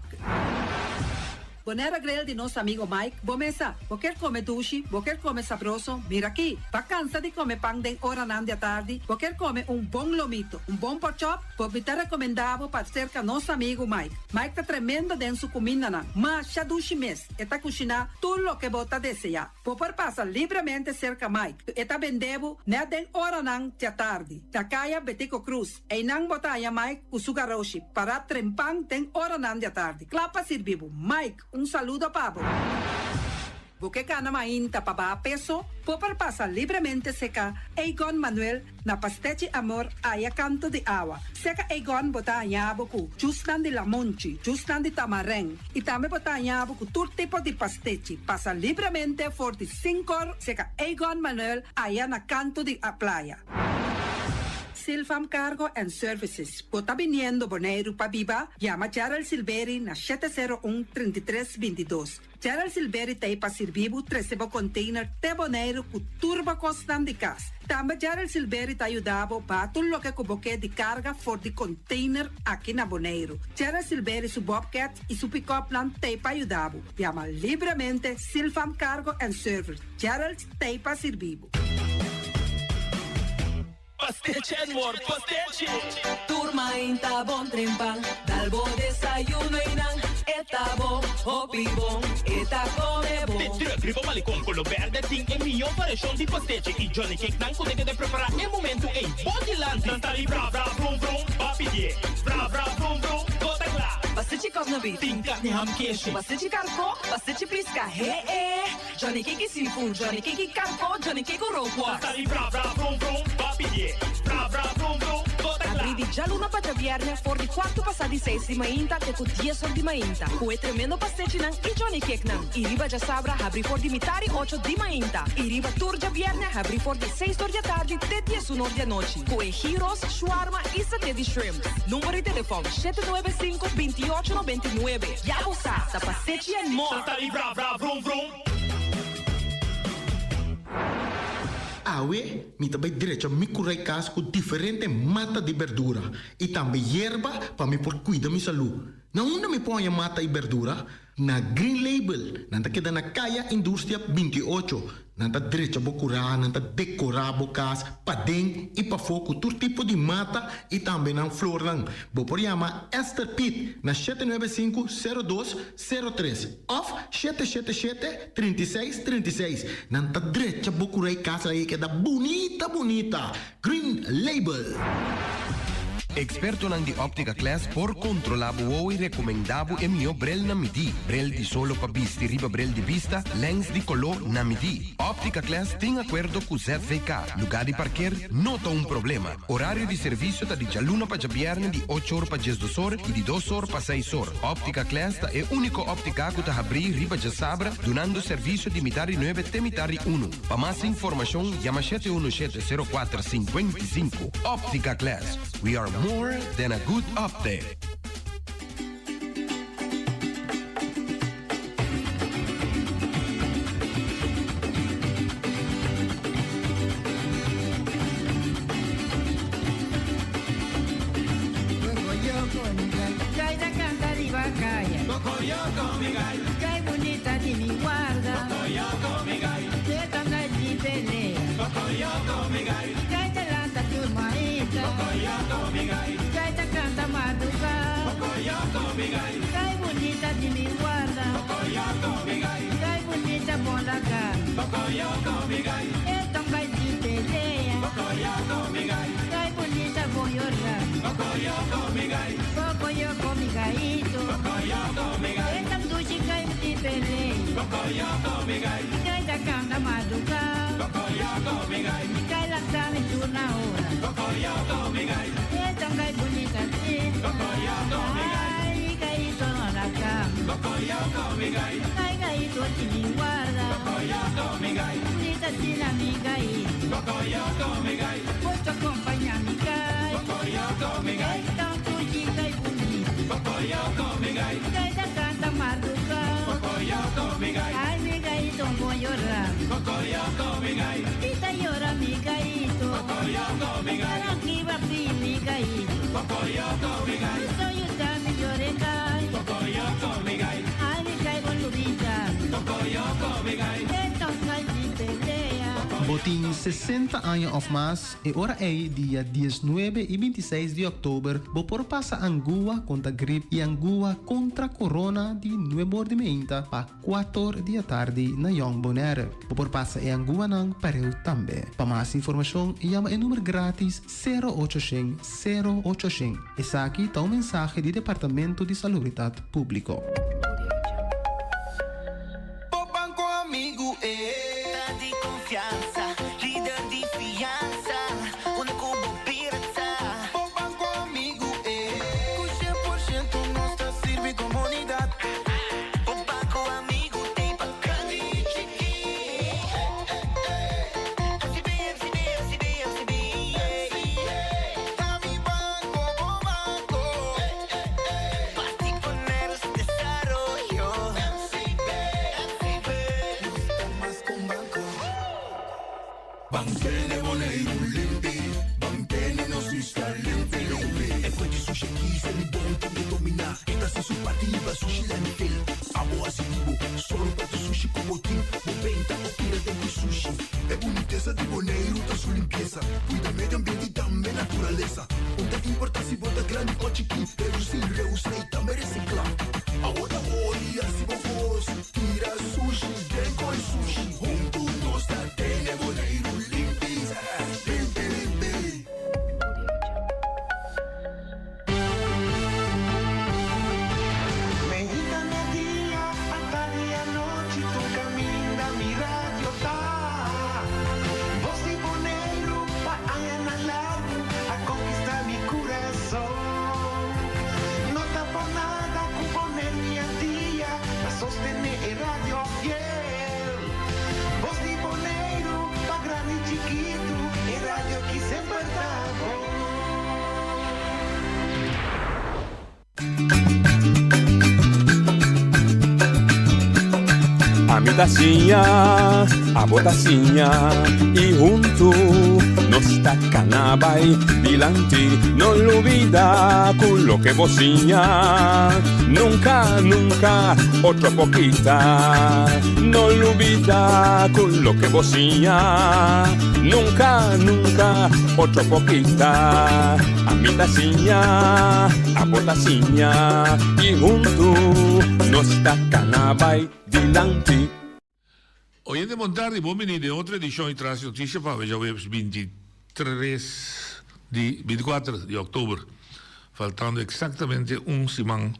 Bonera Grill de nosso amigo Mike. Bomesa, vou quer comer duche, vou quer comer sabroso. Mira aqui, vacança de comer pão de hora nan de tarde, vou quer comer bom lomito, bom pork chop, vou me ter recomendado para cerca nosso amigo Mike. Mike tá tremendo dentro sua comida nan, mas já duche mes, e tá cozinhando tudo o que bota desejar. Vou passa livremente cerca Mike, e tá vendendo né de hora nan de tarde. Da caia Betico Cruz, e não botaia Mike o sugaroshi para trempang de hora nan de tarde. Clapa servivo, Mike. Saludo, Pablo. Porque cana mainta para peso, popar passa livremente seca Egon Manuel na Pastete Amor aya canto de agua. Seca Egon bota anhaboku, justan de lamonchi, justan de tamareng. E também bota anhaboku todo tipo de pastete. Passa livremente 45 seca Egon Manuel aya na canto de a playa. Silfam Cargo and Services. Bota viniendo Bonaire pa Viva, llama Gerald Silveri na 701-3322. Gerald Silveri te pa servivo 13 container te Bonaire ku turba costan de cas. Também Gerald Silveri te ayudavo pa tudo que cuboque de carga for de container aqui na Bonaire. Gerald Silveri su Bobcat e su pick-up plan te pa ayudavo. Llama livremente Silfam Cargo and Services. Gerald te pa servivo. Pastete amor, pastete. Turma inta bom trempang, dalbo desayuno inang, eta bom, hopi bom, eta come bom. Te gribo malicom con lo verde ting e mio variação de pastete e Johnny Cake não consegue de preparar em momento em body lante. Não tá ali bra bra brum brum, papi die, bra bra brum brum, bota lá. Pastete cosnobit, Ting carne ham queijo. pastete carco, pastete pisca, Johnny Cake seafood, Johnny Cake carco, Johnny Cake roquas. Tá ali bra bra brum brum, papi die, bra bra brum brum, bota lá. Abri di già luna para viernes, for di 4 passati 6 di mainta, che con 10 sol di mainta. Cue tremendo pastete nan e Johnny Cake nan. I riba già sabra, abri for di mitari 8 di mainta. I riba turgia viernes, abri for di 6 di tardi, te 10 un'ora di noci. Cue gyros, shawarma e satè di shrimp. Numero di telefono 795-2899. Ya sa, da pastete and more. Tá ali bra bra brum brum. Awe, mi tabai direito mi curai cas com diferente mata de verdura e também erva para me por cuidar mi saúde. Na onde me põe a mata e verdura? Na Green Label, nanta queda na Caia Indústria 28. Nanta direito bocura, nanta decorar bocas, padeng e pa foco todo tipo de mata e também na flor lang. Bo por chama Esther Pitt na 795-0203 of 777-3636. Nanta direito bocura e casa aí que da bonita. Green Label. Experto nang di Optica Class por controlabo e recomendabo e mio brel na midi. Brel di solo pa bisti riba brel di vista, lens di color na midi. Optica Class tem acordo com ZVK. Lugar de parquear nota un problema. Horário de serviço da di Gialluna pa Giabierne di 8 ore pa 10 ore e di 2 ore pa 6 ore. Optica Class é único óptica que está abrir riba de Sabra, donando serviço de Mitari 9 até Mitari 1. Para mais informação, chama 717-0455. Optica Class. We are more than a good optic. Che bonita di mi guarda, che tanga di pelea, che te lanta tu maita, che te canta maduca, che bonita di mi guarda, che bonita buona cara, e tanga di pelea, che bonita vogliosa, poco io come gaito, e tanto ci cai di pelea, che te canta maduca, che lantami turna ora, e tanga bonita sì, ai gaito non la cama, ai gaito ti mi guarda, bonita sì la mi gaito, posso accompagnarmi gai, e tanto ci cai bonita, che te canta maduca, ai mi gaito voglio ramo, Kita llora mi gaito, para que va mi gaito, soy usted mi llorecay, ay mi gai volubita, entonces mi pelea. Botín 60 anos of más e ora é dia 19 e 26 de outubro. Bopor passa Angua contra gripe e Angua contra corona de Nuevo Ordimenta para 4 da tarde na Young Bonaire. Bopor passa e Angua nang pareu também. Para mais informação, chama o número grátis 0800 085. Esse aqui está um mensagem do Departamento de Saúde Público. Banco amigo é de confiança, líder de fiança, único bom pirata. O banco amigo é com 100% nossa serve comunidade. O banco amigo tem bacana e chique. FCB. Tá mi banco, bom banco. Particular desarrollo. FCB. Está más con banco. Banchene Boneiro limpi, banchene non si sta limpi. E poi di sushi chi se li buon che domina. Esta se su partiva sushi la nivel. Amo asitivo, solo per tu sushi como team. Moventa, opera dentro sushi. E boniteza di Boneiro da sua limpieza. Cuida medio ambiente e também naturaleza. Onde importa se bota grande ou chiqui. Reusei também reciclar. Agora olha se vos tira sushi, dengo e sushi. Junto nós da Tene Boneiro limpi. Mexicana día, hasta día noche, tu camina mi radio tá. Voz de Boneiro, pa allá na lado, a conquistar mi corazón. No está por nada, con Boneiro y a día, a sostener el radio fiel. Voz de Boneiro, pa grande y chiquito, el radio que sempre tá bom. A mi tacinha, a botacinha e junto nos tacanabay dilanti, no olvida con lo que bocinha, nunca otra poquita, no olvida con lo que bocinha, nunca otra poquita. A mi tacinha, a botacinha e junto nos tacanabay dilanti. Oyente Montardi, buon venire. Oltre edizione di Trans Notizie van we 24 di oktober. faltando exactamente un simán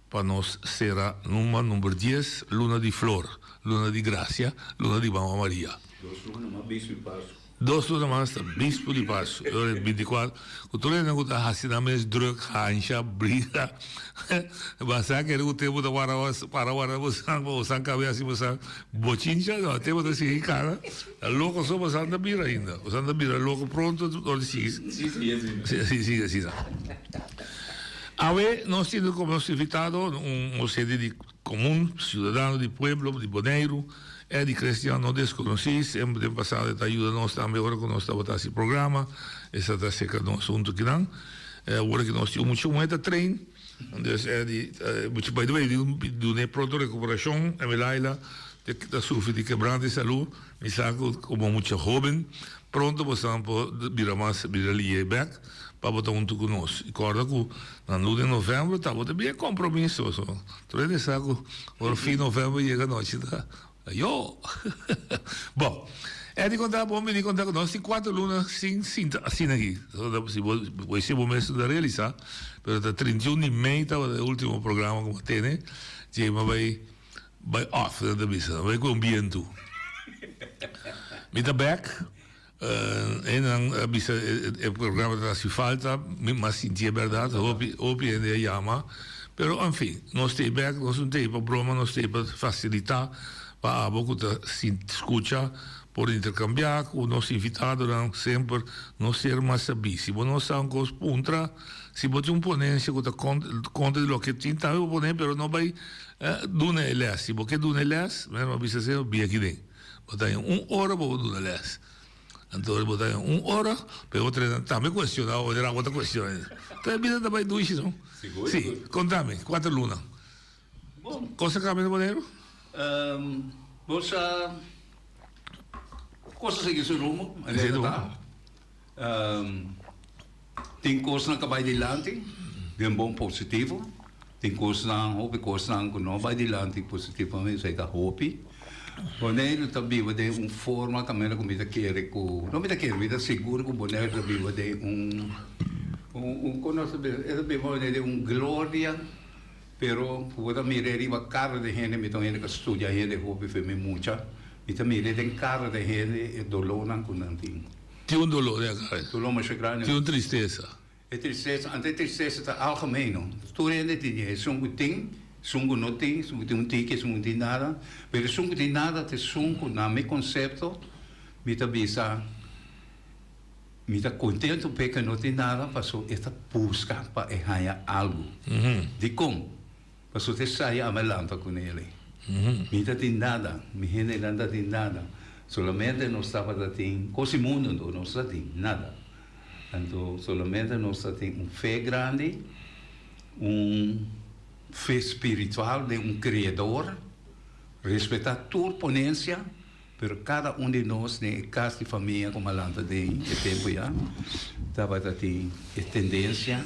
para nos será número 10, Luna di Flor, Luna di Gracia, Luna di Mamma Maria. 2 lunas más, Bispo di Passo. Ora 24. Quando ele não está assim, não é druk, hansha, briga. Basta que ele o tempo da para você cabeça você bochincha, não tempo da se cara. Louco só você anda bira ainda. Você anda bira louco pronto, ou sim. Sim. Ave, nós temos como nosso invitado sede de comum, cidadão de pueblo, de Bonaire, é de cristiano desconhecido, sempre tem passado a ajuda nós também, agora que nós estamos a esse programa, esse está sendo um assunto que não, agora que nós temos muito treino, então é de, by the way, de pronto recuperação, é melhor da sofrer de quebrante de saúde, me saco como muito jovem, pronto você pode virar mais, virar ali back, para botar junto conosco. E corda que na de novembro estava também compromisso. Então ele sabe que o fim de novembro chega a noite. Yo! Bom, é de contar, bom, me contar que nós temos 4 lunas assim aqui. Vai ser o momento de realizar, mas está 31 de maio, estava o último programa que tem, né? Já vai off da missa, vai com o viento. Me está back. En dan el programa de hace falta, más sin verdad, hopi en de llama, pero en fin, nos te back, nos un tipo broma, nos te facilitar para algo que se escucha por intercambiar, o nos invitado dan sempre no ser más sabísimo, no san cos puntra, si bote un ponencia que te conta de lo que tinta eu poner, pero no vai dune les, si porque dune les, mesmo avisa ser bien aqui dentro. Botar 1 hora para dune les. Então, botar 1 hora, para outra também questionar, ou era outra questão. Então, a vida também do isso, não? Sim, contame, 4 lunas. Bom. Cosa cambia de Bonaire? Bolsa, coisa seguir seu rumo, tem coisa que vai adiante, bem bom positivo, tem coisa que não vai adiante positivamente, sei que hope. Bonaire também vai ter forma que a minha comida quer não me quer seguro que Bonaire também vai ter glória, pero puedo mirar a cara de gente, me tô indo que estuda gente, hobby foi me muita, me também tem cara de gente e dolor não tem. Tem dolor, né, cara? Dolor mais grande. Tem tristeza. É tristeza, antes tristeza está algemeen. Tu rende tem, sungo tem. Sungo não tem, sungo tem ticket, sungo tem nada. Mas sungo tem nada, te sungo na meu conceito, me tá bisa, me tá contento porque não tem nada, passou esta busca para errar algo. De como? Passou te sair a melanta com ele. Me tá tem nada, me rende nada tem nada. Solamente não estava a ter, coisa mundo não está tem nada. Então, solamente nós tem fé grande, fé espiritual de criador, respeitar toda ponência, pero cada de nós, né, casa de família, como a lanta de tempo já, estava a ter tendência,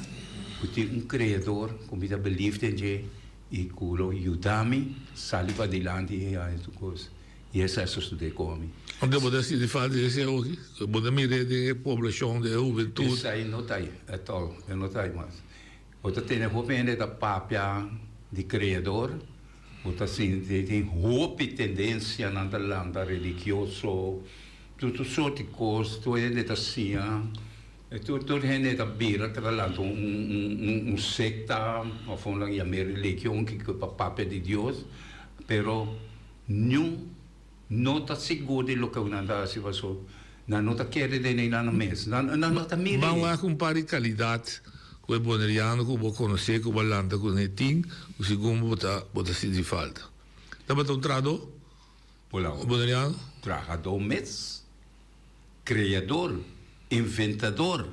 de ter criador, como está believe em Deus, e que ajuda-me, sair para adiante e essa coisa. E essa é a estudei como. Onde você de fazer esse hoje? Você mira de população, de juventude? Isso aí não está aí, é tal, não está aí mais. Você tem a roupa da papia de criador, você tem roupa e tendência na landa religioso, tudo sorte de coisas, tudo é assim, tudo é da bira, que lá secta, ou falando a minha religião, que é a papia de Deus, pero não está seguro de lo que uma anda se passou, não está querendo nem na mesa, não está mirando. Vamos lá comparar qualidade com o boneriano, que eu vou conhecer, que eu vou landa com o tim, o segundo bota se de falta. Tá botando trado? O boneriano? Tragador mês, criador, inventador.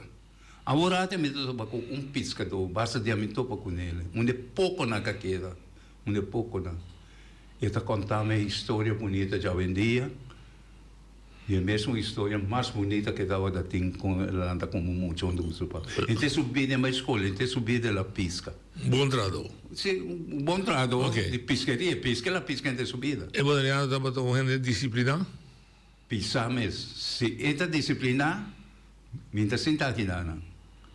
Agora até me topa com pescador, basta de me topa com ele. Onde pouco na caqueira, onde pouco na. Ele conta uma história bonita já vendia. E a mesma história mais bonita que dava da tem com ela anda como muito onde usa para. Ele subiu na escola, ele subiu da pesca. Bom trado. Sim, bom trado. Okay. De pescaria, pesca de subida. E boneriano tá botando gente disciplina? Pisa mesmo. Se esta disciplina, minta senta aqui dana.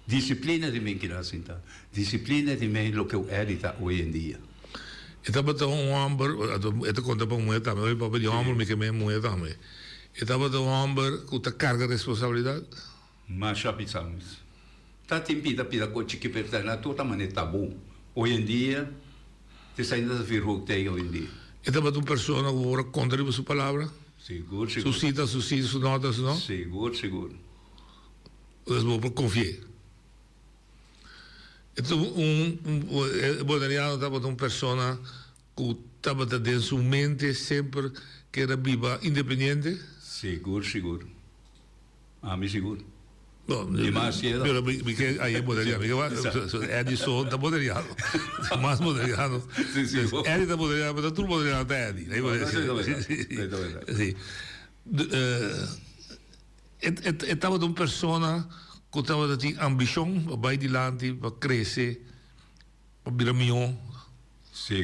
Disciplina de mim que dá assim, tá? Disciplina de mim lo que eu edita hoje em dia. Estava tão amber, eu conta para mulher também, eu para de amber, me que me mulher também. Estava tão amber com a carga de responsabilidade. Mas já pensamos. Tá tempida pida coisa que pertence a toda maneira tabu. Hoje em dia, te ainda virou que tem hoje em dia. Estava uma pessoa que agora contra sua palavra. Seguro, seguro. Su cita, su notas, não? Seguro, seguro. Eu vou confiar. Então, Boderiano estava uma pessoa que estava dentro sua mente sempre que era viva, independente. Seguro, seguro. Ah, me seguro. No, demasiado. Pero ahí es Boderiano. Edison está Boderiano. Más Boderiano. Sí, sí. Eddie está Boderiano, pero tú Boderiano está Eddie. Sí. Estava uma pessoa que estava com ambição para adiante, para crescer, para virar melhor.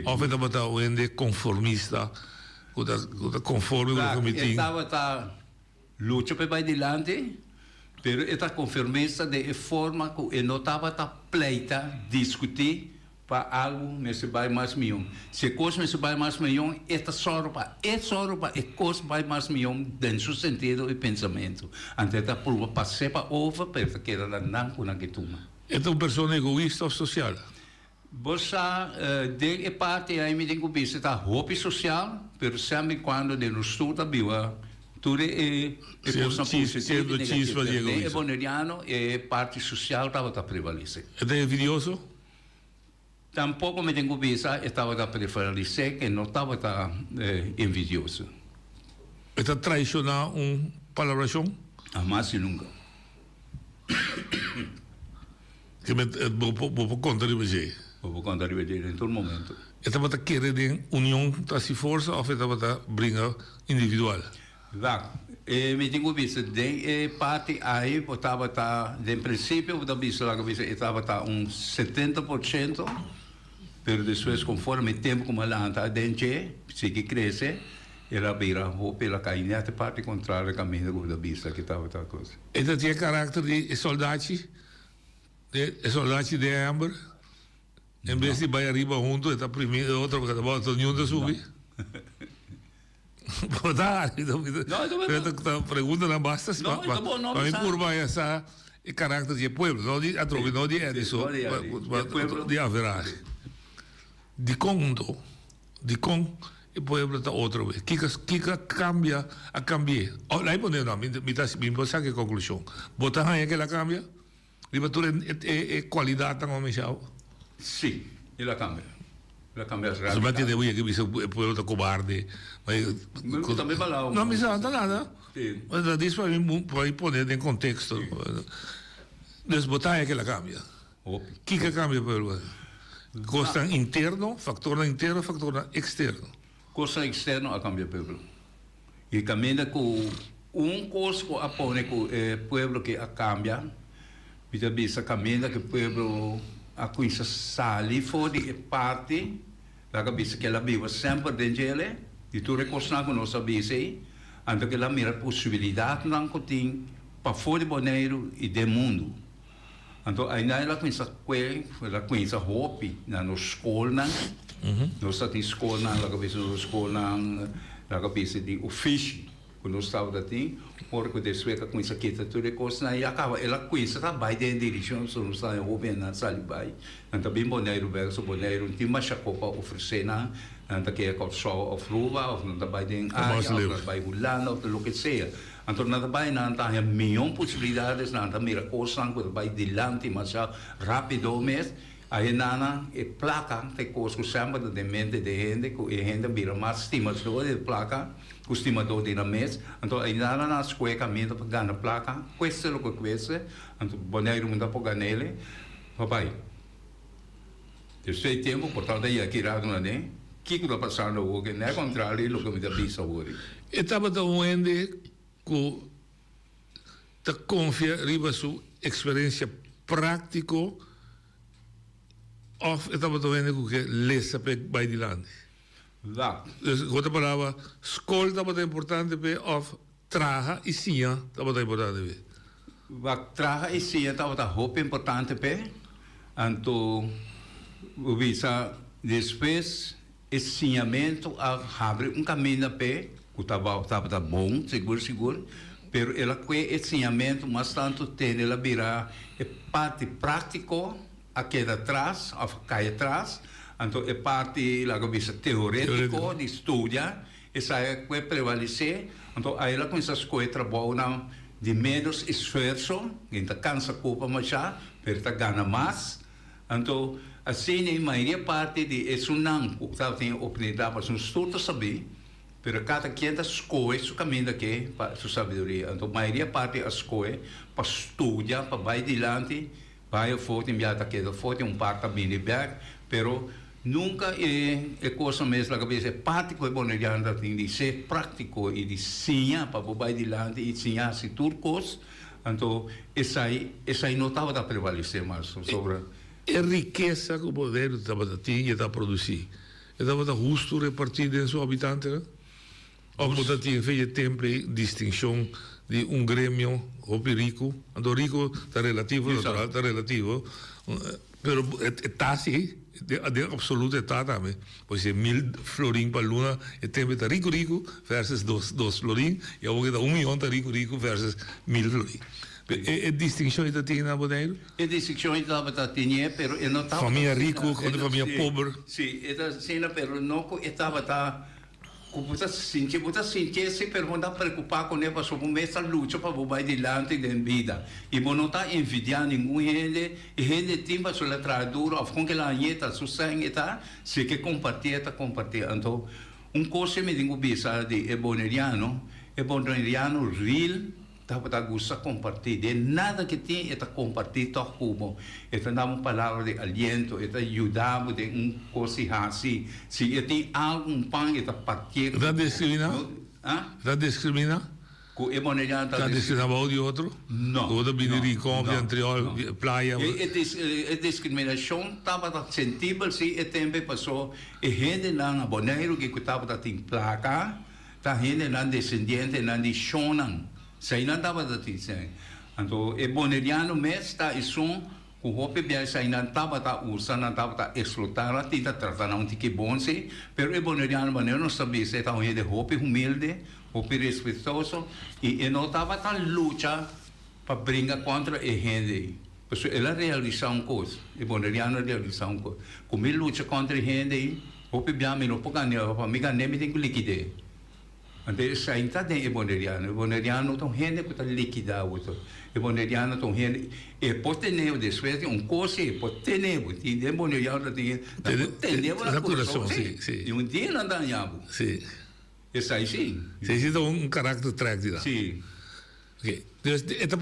Ou estava um conformista, que está conforme com o comitê. Estava luta para adiante, mas está conformista de forma que não estava pleita discutir para algo me se vai mais milhão. Se coisa me se vai mais milhão, esta sorpa, coisa vai mais milhão dentro do sentido e pensamento. Então, esta prova passei para over, para que era não com a que tuma. É uma pessoa egoísta ou social? Você, de parte, aí me digo, você está roupa social, mas sempre quando de nos estuda, viva, tudo é coisa positiva, negativa. É boneriano, e parte social estava a prevalecer. É envidioso? Tampouco me tenho visa, estava a prevalecer, que não estava envidioso. Está traicionar palavrão? Jamais e nunca. Que vou contribuir. Vou contribuir em todo momento. Estava a querer de união da se força ou estava a brincar individual? Vá, me tenho visto de parte aí, estava de princípio da vista lá que estava um 70%, mas depois conforme o tempo como ela anda dentro, se que cresce, ela vira roupa, ela cai nessa parte contrária caminho da vista que estava tal coisa. Ele tinha caráter de soldado de Amber. Em vez de vai arriba junto, está primeiro outro porque volta junto subir. Não, pergunta não basta para mim curva essa caráter de pueblo, não de Edison, de averagem. De conto, o pueblo está outra vez. Kika cambia a cambiar. Lá ponendo não, me passa que conclusão. Botar aí que ela cambia. Ribatura é qualidade tão homem. Sim, ela cambia. Ela cambia rápido. Somente de hoje que o pueblo está cobarde. Mas também falava. Não me sabe nada. Mas diz para mim para poner em contexto. Desbotar é que ela cambia. O que cambia pueblo? Costa interno, fator interno, fator externo. Costa externo a cambia pueblo. E caminha com coisa que apone com o pueblo que a cambia. Vida bisa caminha que o pueblo a coisa sali fora de parte, lá que que ela vive sempre dentro dele, e tu recostar com nossa bisa, então que ela mira possibilidade não que tem para fora de Bonaire e do mundo. Então ainda ela conhece roupa na nossa escola, nós temos escola, lá que na escola, lá que de ofício, quando nós estávamos assim, porque depois que conhece aqui tudo coisa e acaba ela conhece vai de direção só não sai governo sai vai então bem Bonaire verso Bonaire tem mais copa oferecer na então que é só ofruva ou não vai de vai rolando ou o que seja então nada vai não tem milhão possibilidades não tem mira coisa que vai dilante mas rápido mesmo aí nana é placa tem coisa que sempre de mente de gente que a gente vira mais estimador de placa o estimador de na mesa então ainda na escola caminho para ganhar placa questo é o que questo então Bonaire não dá para ganhar ele papai depois tempo portanto aí aqui rádio não é que está passando hoje não é contrário do que me dá bisa hoje estava da onde que te confia riba sua experiência prático of estava da onde que lesa para vai dilante. Lá. Outra palavra, escola estava importante para of traga e sim estava importante. Wat traga is zie je dat hoop importante pe. Anto visa después ensinamento a abre caminho pe, que tava bom, seguro, pero ela que ensinamento mas tanto tem ela virar é parte prático a queda atrás, a cai atrás, então é parte lá que visa teórico de estudia, essa é que prevalecer, então aí ela começa a escolher trabalho de menos esforço, ainda cansa culpa mas já, pero tá ganha mais, então assim a maioria parte de isso não, que tem oportunidade para um estudo saber, pero cada quem escolhe o caminho daqui para sua sabedoria, então a maioria parte escolhe para estudar, para vai adiante, vai forte enviar daqui, forte parte bem back, pero nunca é coisa mesmo que é prático e bom de ser prático e de ensinar para vai adiante e ensinar se turcos, então essa aí não estava a prevalecer mais sobre a riqueza que o poder estava a ter e a produzir. Estava a justo repartir em seus habitantes? Ou você tinha feito tempo de distinção de grêmio ou rico? Então rico está relativo, natural está relativo, pero está assim, de absoluto está também. Pois é 1000 florins para luna, e tempo está rico versus 2 florins, e agora está 1 milhão está rico versus 1000 florins. É distinção que tem na Bonaire? É distinção que estava tinha, pero eu não estava. Família rico com família pobre. Sim, era assim, pero não estava você sentir se pergunta preocupar com ele para sua essa luta para vai adiante da vida e não está envidiando ninguém e gente tem para sua tradução ou com que ela está sua sangue está se que compartilha então coisa me digo bisa de boneriano real tá gosta compartilhar nada que tem é compartilhar como é dar uma palavra de aliento é ajudar de coisa assim se tem algum pão é partilhar está discriminar está discriminar com é boneriano está discriminar o de outro não toda bineri compra entre praia é discriminação estava sensível se é tempo passou e gente na Bonaire que estava tem placa tá gente na descendente na de Shonan sai não estava a dizer, então é boneriano mesmo está isso com o hope bem sai não estava a usar não estava a explorar a tinta tratar não tinha que bom se, pero é boneriano mas eu não sabia se está de hope humilde, hope respeitoso e não estava a luta para brincar contra a gente, porque ela realizar coisa, é boneriano realizar coisa, como ele luta contra a gente, hope bem me não pode ganhar, para me ganhar me tem que liquidar. Então, isso aí está dentro do boneriano. O boneriano tem gente que está liquidado. O boneriano tem gente... E pode ter depois de coisa, pode ter e o boneriano tem coração, sim. E dia não dá nhabo. Sim. Isso aí, sim. Sim, tem caráter track. Sim. Ok. Então,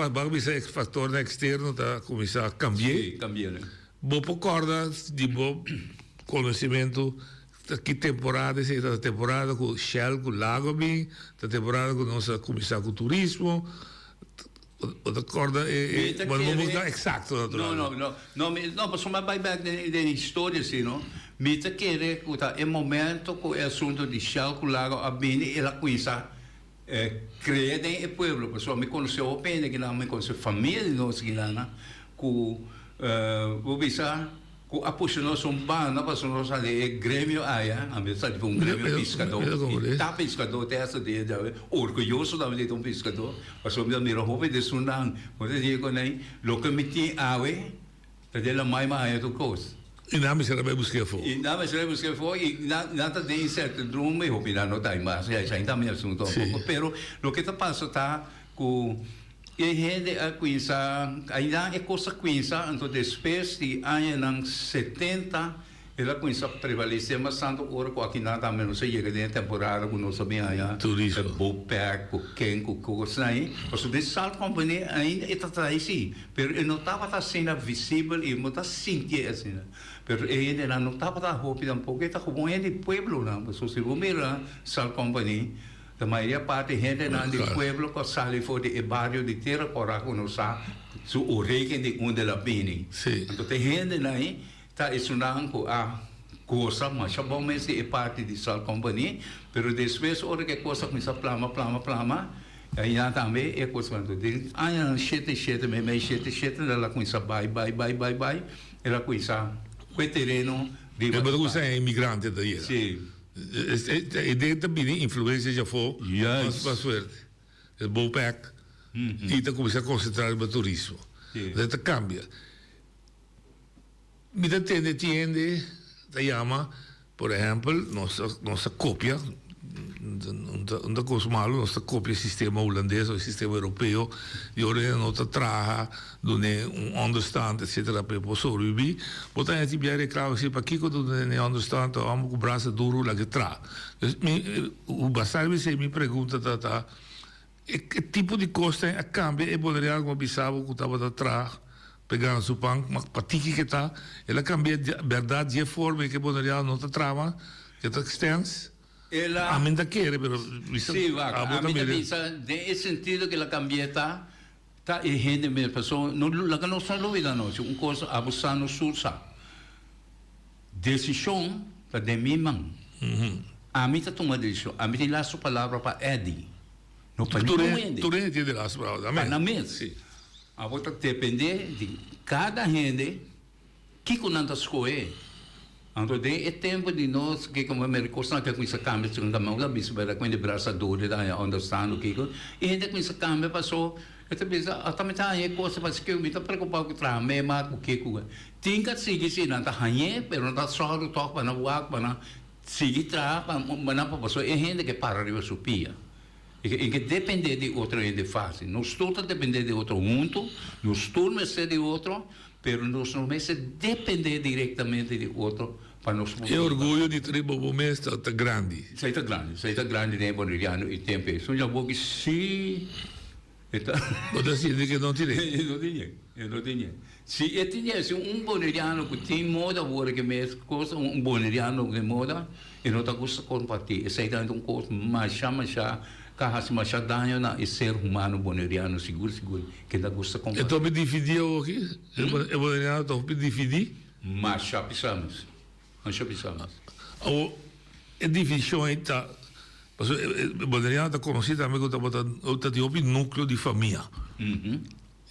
agora, esse fator externo está começando a cambiar. Sim, cambiar. Vou concorda de bom conhecimento... Que temporada é esta temporada com Shell, com Lago Bim, a temporada com nossa comissão com turismo, de acordo vamos mudar exato não mas uma buyback de história assim não me te querer que é momento com o assunto de Shell com Lago Bim ela começa criar em o povo pessoal me conheceu o pena que não me conheceu família de nós que lá com o bisa com a puxa nós banda para nós ali grêmio aia a mesma de grêmio pescador e tá pescador tem essa de orgulhoso da de pescador mas o meu miro hobby de sunang você diz que nem locamente awe para dela mais do coisa e não me será bem buscar fora e nada de certo drume hobby não tá mais já ainda me assunto pero lo que está passando tá com e gente a coisa ainda é coisa coisa então depois de anos 70 ela começa a prevalecer mas tanto hora com aqui nada menos se chega de temporada com nós sabia aí turismo Bopec com quem com coisa aí mas o Salt Company ainda está aí pero ele não estava sendo visível e não está sentindo assim pero ele não estava rápido um pouco está com ele pueblo não mas se você mira Salt Company a maioria parte da gente do pueblo que sai fora do barrio de terra para conhecer o origen de onde ela vem. Então tem gente aí está estudando a coisa, mas já bom mesmo é parte de Salt Company, pero depois hora que coisa começa plama Aí também é coisa quando diz, chete, me chete, ela começa vai, ela começa o terreno de mas você é imigrante daí. Sim. E dentro também influência já foi, mas para suerte. É bom pack. E está começando a concentrar no turismo. Detta cambia. Mi tiende, te llama, por ejemplo, nuestra copia, una cosa malo, nuestra copia del sistema holandés o el sistema europeo, y ahora no te traja, donde un understand, etcétera, per sobrevivir. Pero también te viene claro, si para Kiko, donde no understand, vamos a brazo duro la que traja. Entonces, mi pregunta tata, que tipo de costa a cambio e poderia algo bisavo que estava atrás pegando su pan mas patiki que tá ela cambia verdade de forma que poderia não tá trava que tá extens ela a mim da querer pero sim va a mim pensa de sentido que ela cambia tá e gente me passou não la que não só vida não coisa abusando sursa decisão tá de mim man a mim tá tomando decisão a mim tem lá sua palavra para Eddie. No tu tiene las palabras, amén. Sí. A volta depende de cada gente que conanta escolher. Então, é tempo de nós que como americanos que com essa câmera segunda mão da bisbera com de braço duro da understand o que e gente com essa câmera passou eu pensa também tá aí coisa para que eu me tá preocupado com tra mema o que tem que seguir se não tá aí pero não tá só o toque para não walk para seguir tra para não passou é gente que para de supia. E que depender de outro gente faz. Nós todos depender de outro mundo, nós todos ser de outro, mas nós não mais depender diretamente de outro para nós. E orgulho de ter o mestre está grande. Está grande de Boneriano e tempo. Isso já vou que sim. Pode ser que não tirei. Eu não tinha. Se eu tinha Boneriano que tem moda, agora que mesmo coisa, Boneriano de moda, e não está gostando de compartilhar. Isso aí é uma coisa mais kahas masyadanya na ser humano boneriano seguro que da gusta com então me dividiu aqui é boneriano então me dividi mas pisamos o é divisão está boneriano está conhecido também como está de um núcleo de família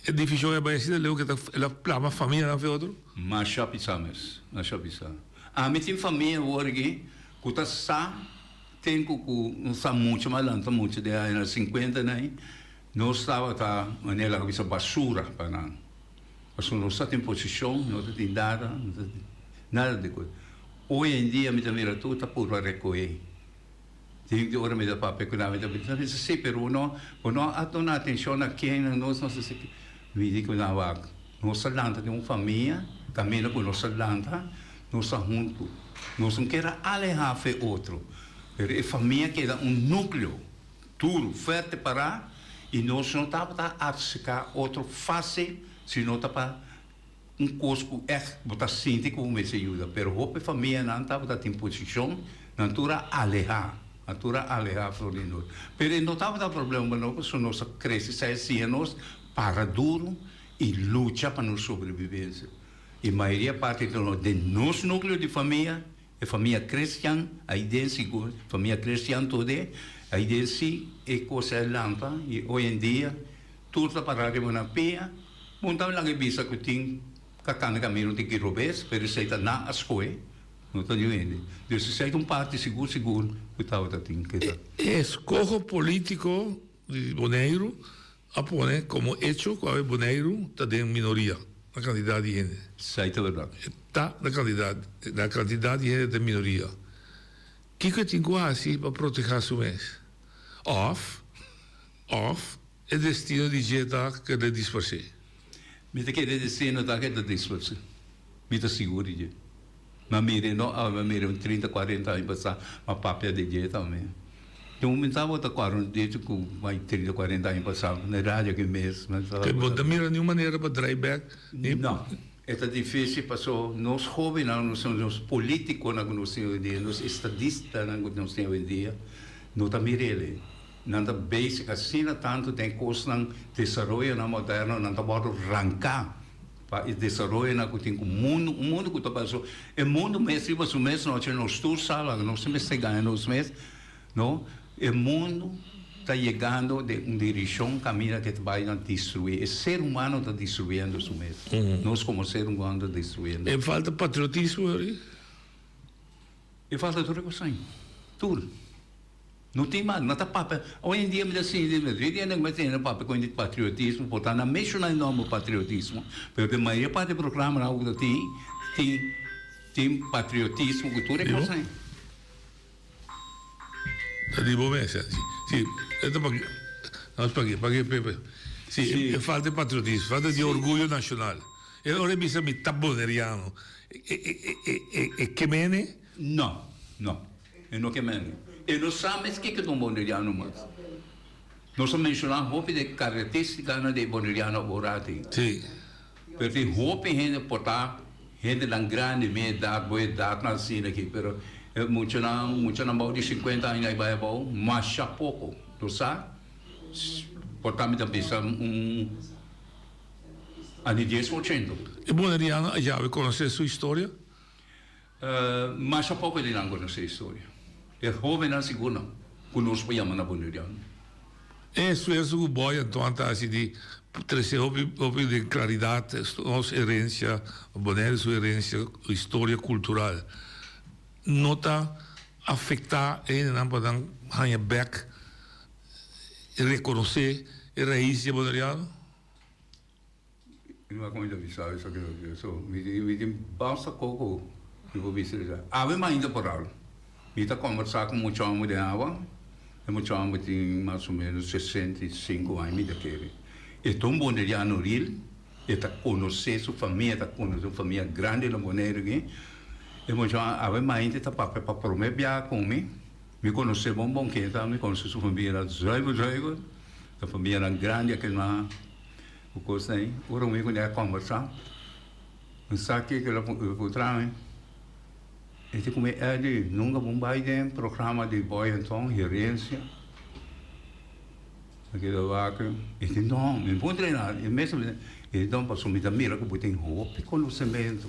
é divisão é bem assim que ela plama família não é outro mas pisamos a mim tem família hoje que está sa tem que não sabe muito mas não muito de anos 50 né não estava tá maneira que basura para não mas não está em posição não tem nada de coisa hoje em dia me também tudo está por recolher tem que hora me dá papel que não me dá pensar se pero não a dona atenção a quem não se me digo na vaga nossa lanta tem uma família caminha com nossa lanta nossa junto não quer alejar fe outro. Pero a família que dá núcleo duro, forte para e nós não estamos a arriscar outro fácil, se não está para cosco botar sinto como me ajuda. Pero a família não estava em posição, não está alejar florindo. Pero não estava a problema não, porque nós cresce 6 anos para duro e luta para nossa sobrevivência. E a maioria parte de nosso núcleo de família a família cristã, a ideia segura, família cristã toda, a ideia sim é coisa lampa e hoje em dia tudo está parado na pia, montamos lá que bisa que tem cacana caminho tem que roubar, pero isso está na escola, não está dizendo. Então isso é parte seguro que estava tem que tá. Escojo político de Bonaire apone como hecho que o Bonaire está em minoria. A quantidade de gente. Isso é verdade. Está na quantidade de gente da minoria. O que tem que fazer para proteger o mês? Of é destino de gente que é dispersar. Me te quer destino da que é dispersar. Me te seguro de. Mas mire, não, mire 30, 40 anos passar, uma papel de gente também. Então, eu estava a quarto desde que mais 30, 40 anos passava na rádio que mês. Que bom, da mira nenhuma maneira para drive back. Não, é difícil, passou. Nós jovens, nós somos políticos, nós temos dia, nós estadistas, nós temos hoje dia, não está mirele. Não está basic, assim, tanto tem coisas no desenvolvimento na moderno, não está pode arrancar para desenvolver na que tem o mundo que está passando. O mundo mesmo, nós temos todos salas, nós sempre se ganham nos meses, não? O mundo está chegando de uma direção caminho que vai destruir. O ser humano está destruindo isso mesmo. Nós como ser humano está destruindo. E falta patriotismo ali? E falta tudo coisa. Tudo. Não tem mais, não está papo. Hoje em dia, me assim, não tem papo com o patriotismo, portanto, não mexo no nome do patriotismo, porque a maior parte do programa não tem patriotismo, cultura e coisa. Dico bene, sì. Sì, falta di patriottismo, falta di orgoglio nazionale. E ora bisogna mi taboneriano. E che mene? No, e non che mene. E non sappiamo che è un boneriano, ma non so menzionare hopi di caratteristiche dei boneriano orati. Sì. Perché hopi gente porta, gente da grande, meia idade, boa idade, assim aqui, però mucho não de 50 anos aí vai bom, mas já pouco, tu sabe? Portanto, também anni 10%. E boneriano já vai conhecer a sua história? Mas já pouco ele não conhece a história. É jovem não segura, conosco chama na boneriano. É isso que o boy então está assim de trazer hobby de claridade, nossa herência, bonera sua herência, história cultural. Nota afetar ele não pode ganhar back e reconhecer a raiz de boneriano? Não é como eu disse, isso que eu sou, me basta pouco que vou visitar. Ave ainda por algo. Me está conversar com muito homem de água, e muito homem tem mais ou menos 65 anos daquele. É tão boneriano real, está conhecer sua família, está conhecer uma família grande na Bonaire aqui. E muito homem ainda está para prometer viajar comigo. Me conhecer bom que está, me conhecer sua família zaiva, a família grande aqui na o coisa aí. Ora me conhece conversar. Não sabe que ela vou trazer. E como é de nunca bombai de programa de boy então herência. Aqui da vaca. E não, me vou treinar. E mesmo então passou me da mira que botem roupa, conhecimento.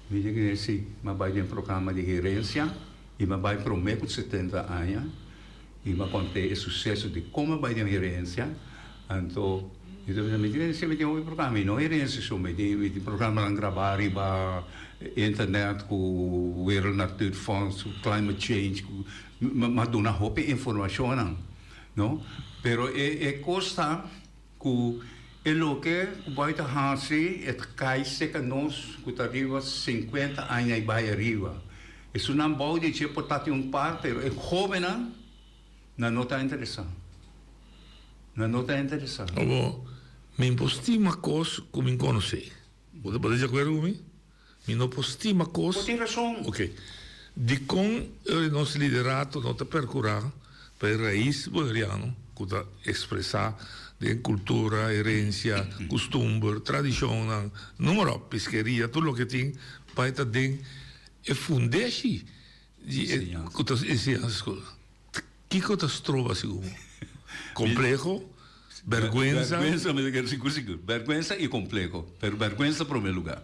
Me diga assim, mas vai de programa de herência e mas vai prometer com 70 anos e mas conter o sucesso de como vai de herência. Então me diga se me tem um programa, não herência só me tem programa para gravar e para internet com o World Nature Funds, o climate change, mas dona roupa informação não, pero é costa que é o que vai estar assim é cai seca nós que arriba 50 anos aí vai arriba isso não pode dizer portar um par pero é jovem não está interessado não está interessado me imposti uma coisa que me conheci você pode de acordo comigo? Me não posti uma coisa tem razão ok de com o nosso liderato não está percorrendo para a raiz boneriano que está expressar de cultura, herência, costume, tradição, número, pesqueria, tudo o que tem para estar dentro e fundar-se de ciência. Que coisas trova segundo? Complexo, vergonha. Vergonha e complexo, pero vergonha em primeiro lugar.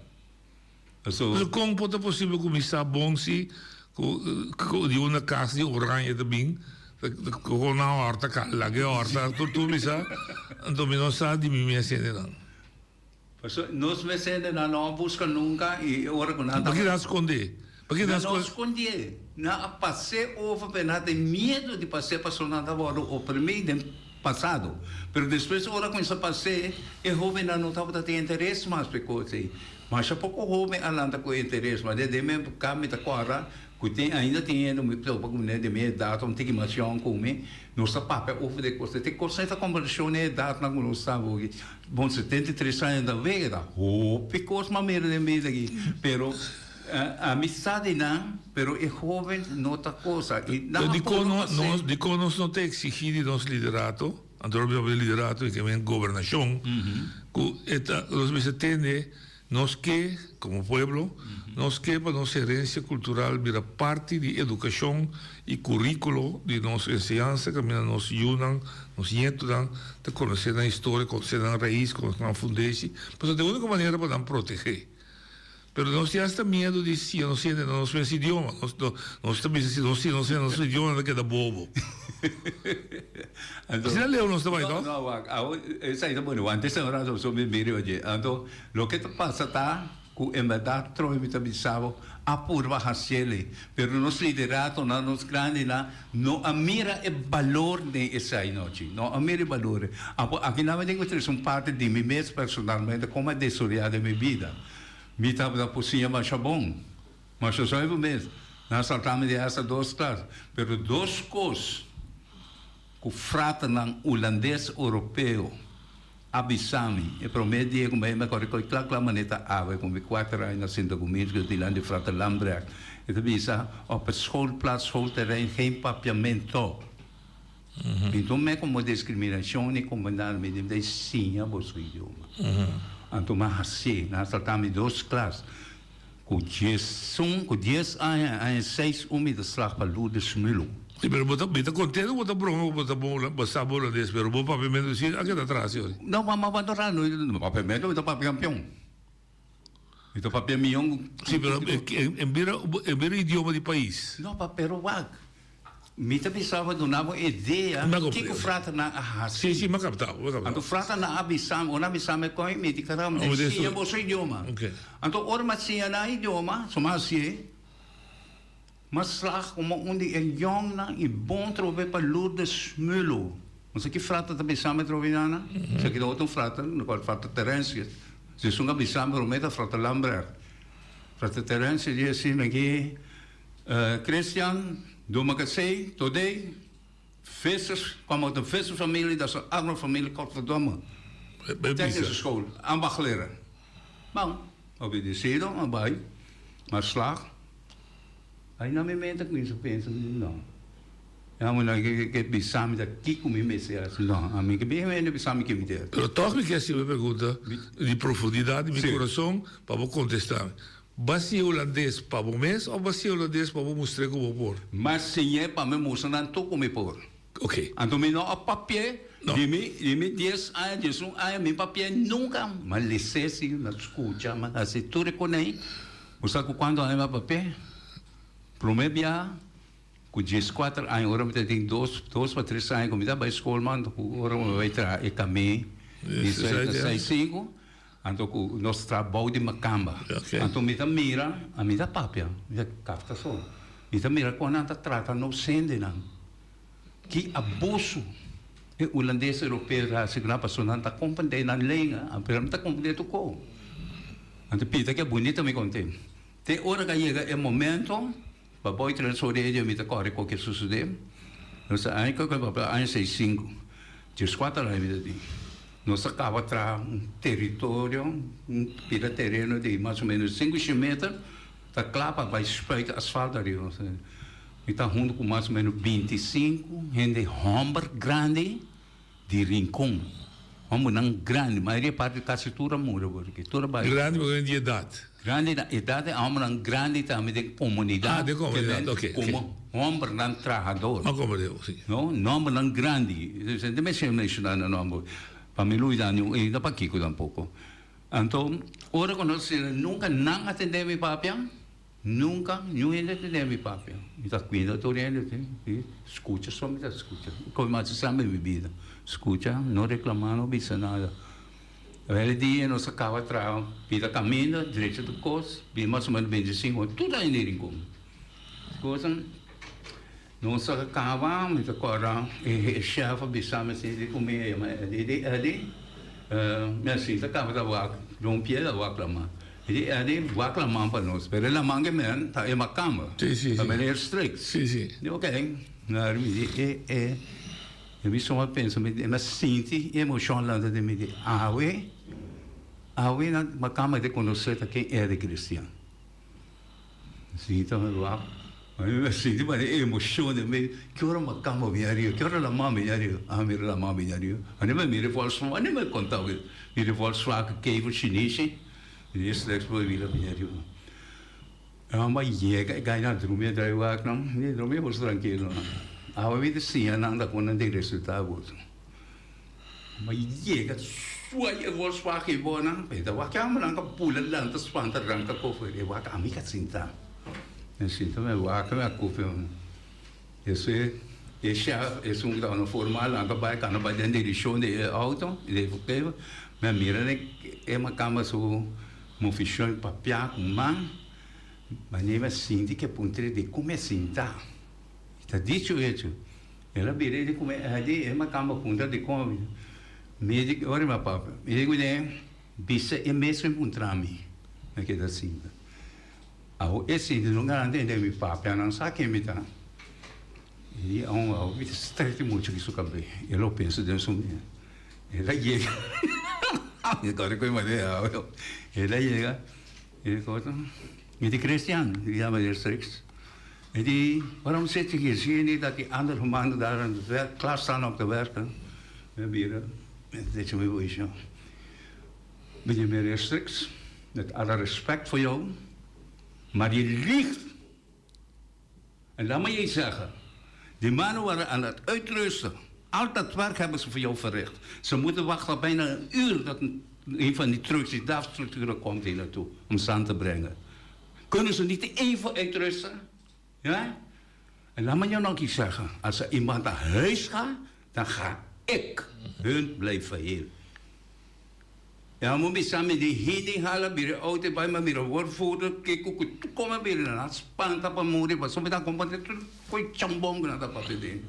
Como pode possível começar bom se de uma casa de orange também com na horta cala que horta tu me sa então me não sabe de mim me acende não nós me acende não busca nunca e ora com nada porque não esconde porque não esconde não passei over pena tem medo de passar passou nada agora o primeiro passado pero depois ora com isso passei e jovem não estava ter interesse mais coisa mas já pouco jovem alanda com interesse mas de mesmo caminho agora ainda tem de minha idade, não tem que mais comigo, nossa papel ouve de coisa, tem coisa que conversou na idade não nós sabe, bom 73 anos da vida, picos maneira de mim aqui, pero a amizade não, pero é jovem nota coisa e não de nós não tem exigido de nosso liderato, anterior ao liderato que vem governação, que nós me tende nós que como pueblo nós que para nossa herência cultural vira parte de educação e currículo de nossa enseñança que nos ajudam, nos ajudam a conhecer a história, conhecer a raiz, conhecer a fundência, mas de única maneira para proteger. Pero nós temos medo de se não sei nosso idioma, nós também se não sei nosso idioma que é bobo. Sila leo non sta mai no? No, esa es bueno, antes ahora so me mire oye, ando lo que pasa está que en verdad troy mi tabisabo apurva hasiele, pero nos liderato na nos grande na no amira el valor de esa noche, no amira el valor. Aquí na digo que es un parte de mi mes personalmente como a desoriar de mi vida. Mi tava da pocinha mais bom, mas eu só eu mesmo. Nós saltamos de essa duas classes, pero duas coisas que frata ng holandês europeu abisami e promedia como é agora que claro maneta ave com 4 anos na Sint Domingo de lá de frata Lambrecht e tambisa op het schoolplaats schoolterrein geen papiamento. Então me como discriminação e como nada me de sim a vosso idioma. Então mas assim nós saltamos duas classes com 10 anos 6 de slag para Lourdes Milo. Sì, però bota contento, bota bronco, bota basta bola adesso, però buon pavimento sì, anche da atrás, ora. No, ma abbandonato il pavimento, il campione. Il pavimento. Sì, però è vero idioma di paese. No, però guarda. Mi pensava donavo idea che frata na Sì, sì, ma captavo. Anto frata na abisam, ona abisam coi mi ti caram, sia bo so idioma. Anto orma sia na idioma, soma sia. Mas slag om onde een jong na i bon trove pa Lourdes Milo. Ons ek frata ta besame trovinana. Se ek do frata, no qual frata Terence. Se sunga besame rometa frata Lambrecht. Frata Terence die si nagi Christian, do ma sei today vissers kwam uit een vissersfamilie, dat is een arme familie Kortverdomme. Technische school, ambachtsleren. Maar, obedecido, maar maar slag. Aí não me meta com isso, pensa, não. É uma mulher que bisame daqui comigo, mas não, a mim que bem é bisame que me der. Pero toch me quer se me pergunta de profundidade, meu coração, para vou contestar. Basi holandês para o mês ou basi holandês para o mostrar como por? Mas sim é para me mostrar não tô como por. Ok. Então me não a papel, de me 10 anos, 11 anos, me papel nunca, mas licença, na escuta, mas assim tudo com aí. Você quando é papel? Promebia, com 14 anos, agora eu tenho 2 para 3 anos, como eu vai escola, mano, agora eu vou entrar e caminho, isso é 5, então o nosso trabalho de macamba, então me dá mira, a me dá papel, me dá captação, me dá mira quando anda trata não sende não, que abuso, o holandês europeu já se grava só não está compreendendo na língua, a não está compreendendo com, então pita que é bonita me contém, tem hora que chega é momento Baboy transferir eu me corre qualquer suceder. Nós aí que eu vou aí 65. 14 anos me dei. Nós acaba tra território, pela terreno de mais ou menos 5 metros, tá clapa vai espreita asfalto ali. E tá junto com mais ou menos 25, gente hombre grande de rincão. Hombre não grande, a maioria parte da castura mura porque toda grande porque de idade. Grande na idade, homem grande também de comunidade. Ah, de comunidade, ok. Como homem não trabalhador. Ah, como eu, sim. Não, nome não grande. Você tem que mencionar o nome. Para me lutar, e dá para Kiko um pouco. Então, ora quando você nunca não atender meu papel, nunca, não atender meu papel. Então, cuida do oriente, escuta, só me escuta. Como mais sabe minha vida. Escuta, não reclamar, não bisa nada. Aquele dia nós acaba atrás, pela caminho, direito do curso, bem mais ou menos 25, tudo aí nele como. Coisa, nós acaba, mas agora o chefe bisama assim de comer, ali, minha filha acaba da vaca, rompia da vaca lá, ali vaca lá para nós, pero lá manga men, tá é uma cama, também é strict, ok, na me eu me só penso, mas sinto emoção lá de me dizer, na uma cama de conhecer quem é de cristiano. Sinto mas sinto mas emoção de me que hora uma cama viaria, que hora a mãe viaria, a minha a mãe viaria, a minha me revolso, a minha contava, me revolso que eu chinês, e isso é expor vila viaria. Mas ganha dormir daí o ar não, dormir vou tranquilo. A vida sim, não dá conta de resultado. Mas chega, sua eu vou falar que bom, não? Então, a câmera não pula lá, tá espanta ranca cofa, eu vou amiga sinta. Eu sinto me vou a copa. Eu sei, esse é um que no formal, anda vai cá, não vai dentro de direção de auto, de futebol, mas mira né, é uma cama so, uma fichão papel com man, mas nem vai sentir que ponte de como é sentar, está dito isso, ela vira de como é uma cama ponta de como, me diz, olha meu papo, me digo né, bisa é mesmo encontrar-me, naquela cinta, esse não garante de me papel, não sabe quem me dá. E um estreito muito que isso cabelo. Eu penso dentro do meu. Ela chega. Agora que eu mandei, ela chega. Ele conta. Me diz cristiano, ele chama de sex. Ele diz, waarom zit je hier? Zie je niet dat die andere mannen daar aan het werk klaarstaan om te werken? We bieden. Dat je me wil zo. Ben je meer restricts? Met alle respect voor jou. Maar je liegt. En laat me je zeggen. Die mannen waren aan het uitrusten. Al dat werk hebben ze voor jou verricht. Ze moeten wachten bijna een uur dat een van die trucks, die DAF-structuren komt hier naartoe. Om ze aan te brengen. Kunnen ze niet even uitrusten? Ja? En laat me jou nog iets zeggen. Als er iemand naar huis gaat, dan ga ik hun blijven hier. Ja, moet je samen die heen halen, bij de auto, bij me, bij de woordvoerder, kijk hoe ik kom bij de naast, spant op een moeder, maar soms dan komt het voor chambom naar dat papje.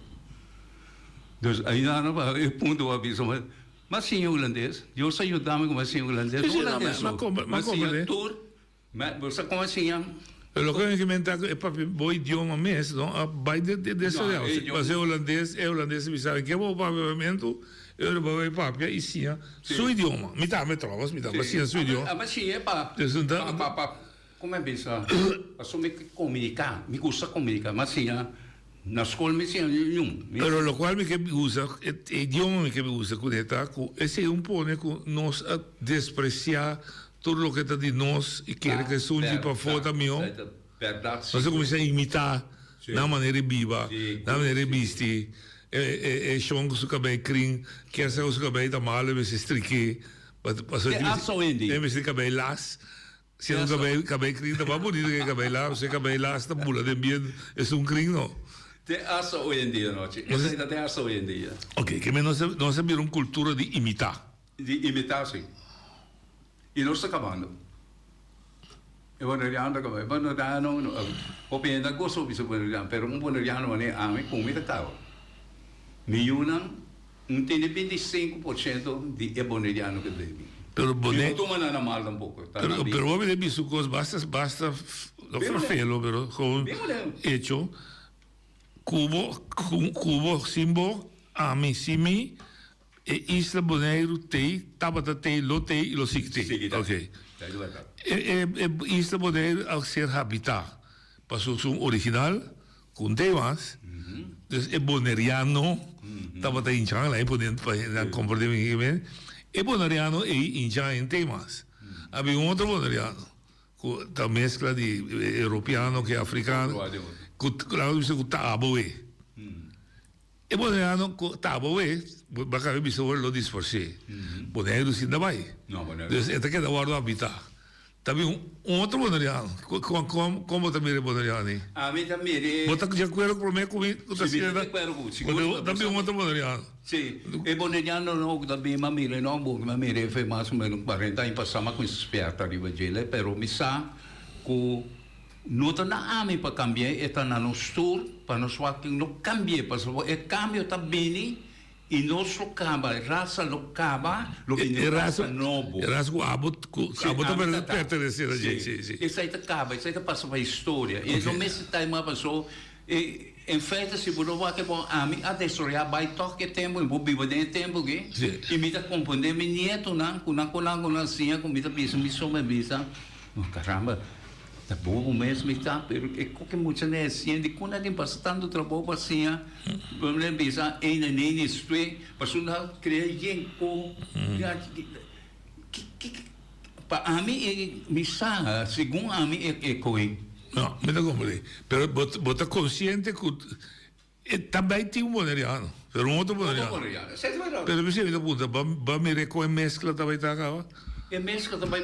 Dus hij dan ik punt op is, maar zie je Holandees? Je zou je dame komen zien Holandees. Holandees, maar zie je toer, maar você como assim? Lo que eu comentar é para bom idioma mesmo, não? Vai desse lado. Mas é holandês, me sabe que é bom papiamento. Eu vou papia e sim, seu idioma. Me dá, me trovas, me dá, mas sim, seu idioma. Mas sim, é para. Como é bem isso? Para me comunicar, me gusta comunicar, mas sim, na escola me sim, nenhum. Pero lo qual me que usa, idioma me que usa, conectar, esse é pouco que nós despreciar tudo o que está de nós e quer que surge para fora meu. Nós começamos a imitar na maneira viva, na maneira vestir. É chão com o cabelo crin, quer ser o cabelo da mala, mas estrique. Mas cabelo las. Se não cabelo crin, tá mais bonito que cabelo lá. Se cabelo las, tá pula de bem, é crin, não. Tem asa hoje em dia, não? Essa ainda tem asa hoje em dia. Ok, que nós sabemos uma cultura de imitar. De imitar, sim. E nós estamos acabando. Eu vou olhando como é, vou olhando, o pena gosto de saber olhar, pero olhando mas a mim com muita calma. Milhão, tem 25% de eboneriano que deve. Pero boné. Eu tomo na mal um pouco. Pero o homem de sucos basta, não farfelo, pero com hecho, cubo, símbolo, simi, e Isla Bonaire tem, Tabata tem, Lote e Losicte. Ok. Isla Bonaire ao ser habitat, passou um original, com temas, é boneriano, Tabata Inchan, lá é podendo comportamento, é boneriano e Inchan em temas. Havia outro boneriano, com a mescla de europeano que é africano, com o taboe. E boneriano com taboe, baka bisawar lo disforce. Boneriano sin dabei. Então, esta que é da guarda habitat. Também outro boneriano. Como também é boneriano? A mim também é. Bota de acordo com o meu comigo. Também outro boneriano. Sim. E boneriano não também mamire não bom, mamire foi mais ou menos 40 anos passamos com esperta de vagele, pero misa com nota na ame para cambiar, está na nos tour para nos que não cambie, porque o cambio também e nós locaba, raça locaba, lo que raça novo. Raça com abot também pertencer a gente. Isso aí acaba, isso aí passa para a história. E no mesmo tempo passou, em feita se por que bom a mim a história vai toque tempo, vou viver dentro tempo que e me dá compreender me nieto não, com assim, com me dá bisa, me soma bisa. Caramba. Tá bom mesmo, está, pero é que muita né assim, de quando tem bastante trabalho assim, vamos lembrar, ainda nem isso é, para não criar gente com, para mim é missa, segundo a mim é coi. Não, me dá compreender, pero bota consciente que também tem boneriano, pero outro boneriano. Pero me se me dá punta, va me reco mescla também tá acaba. E mesmo também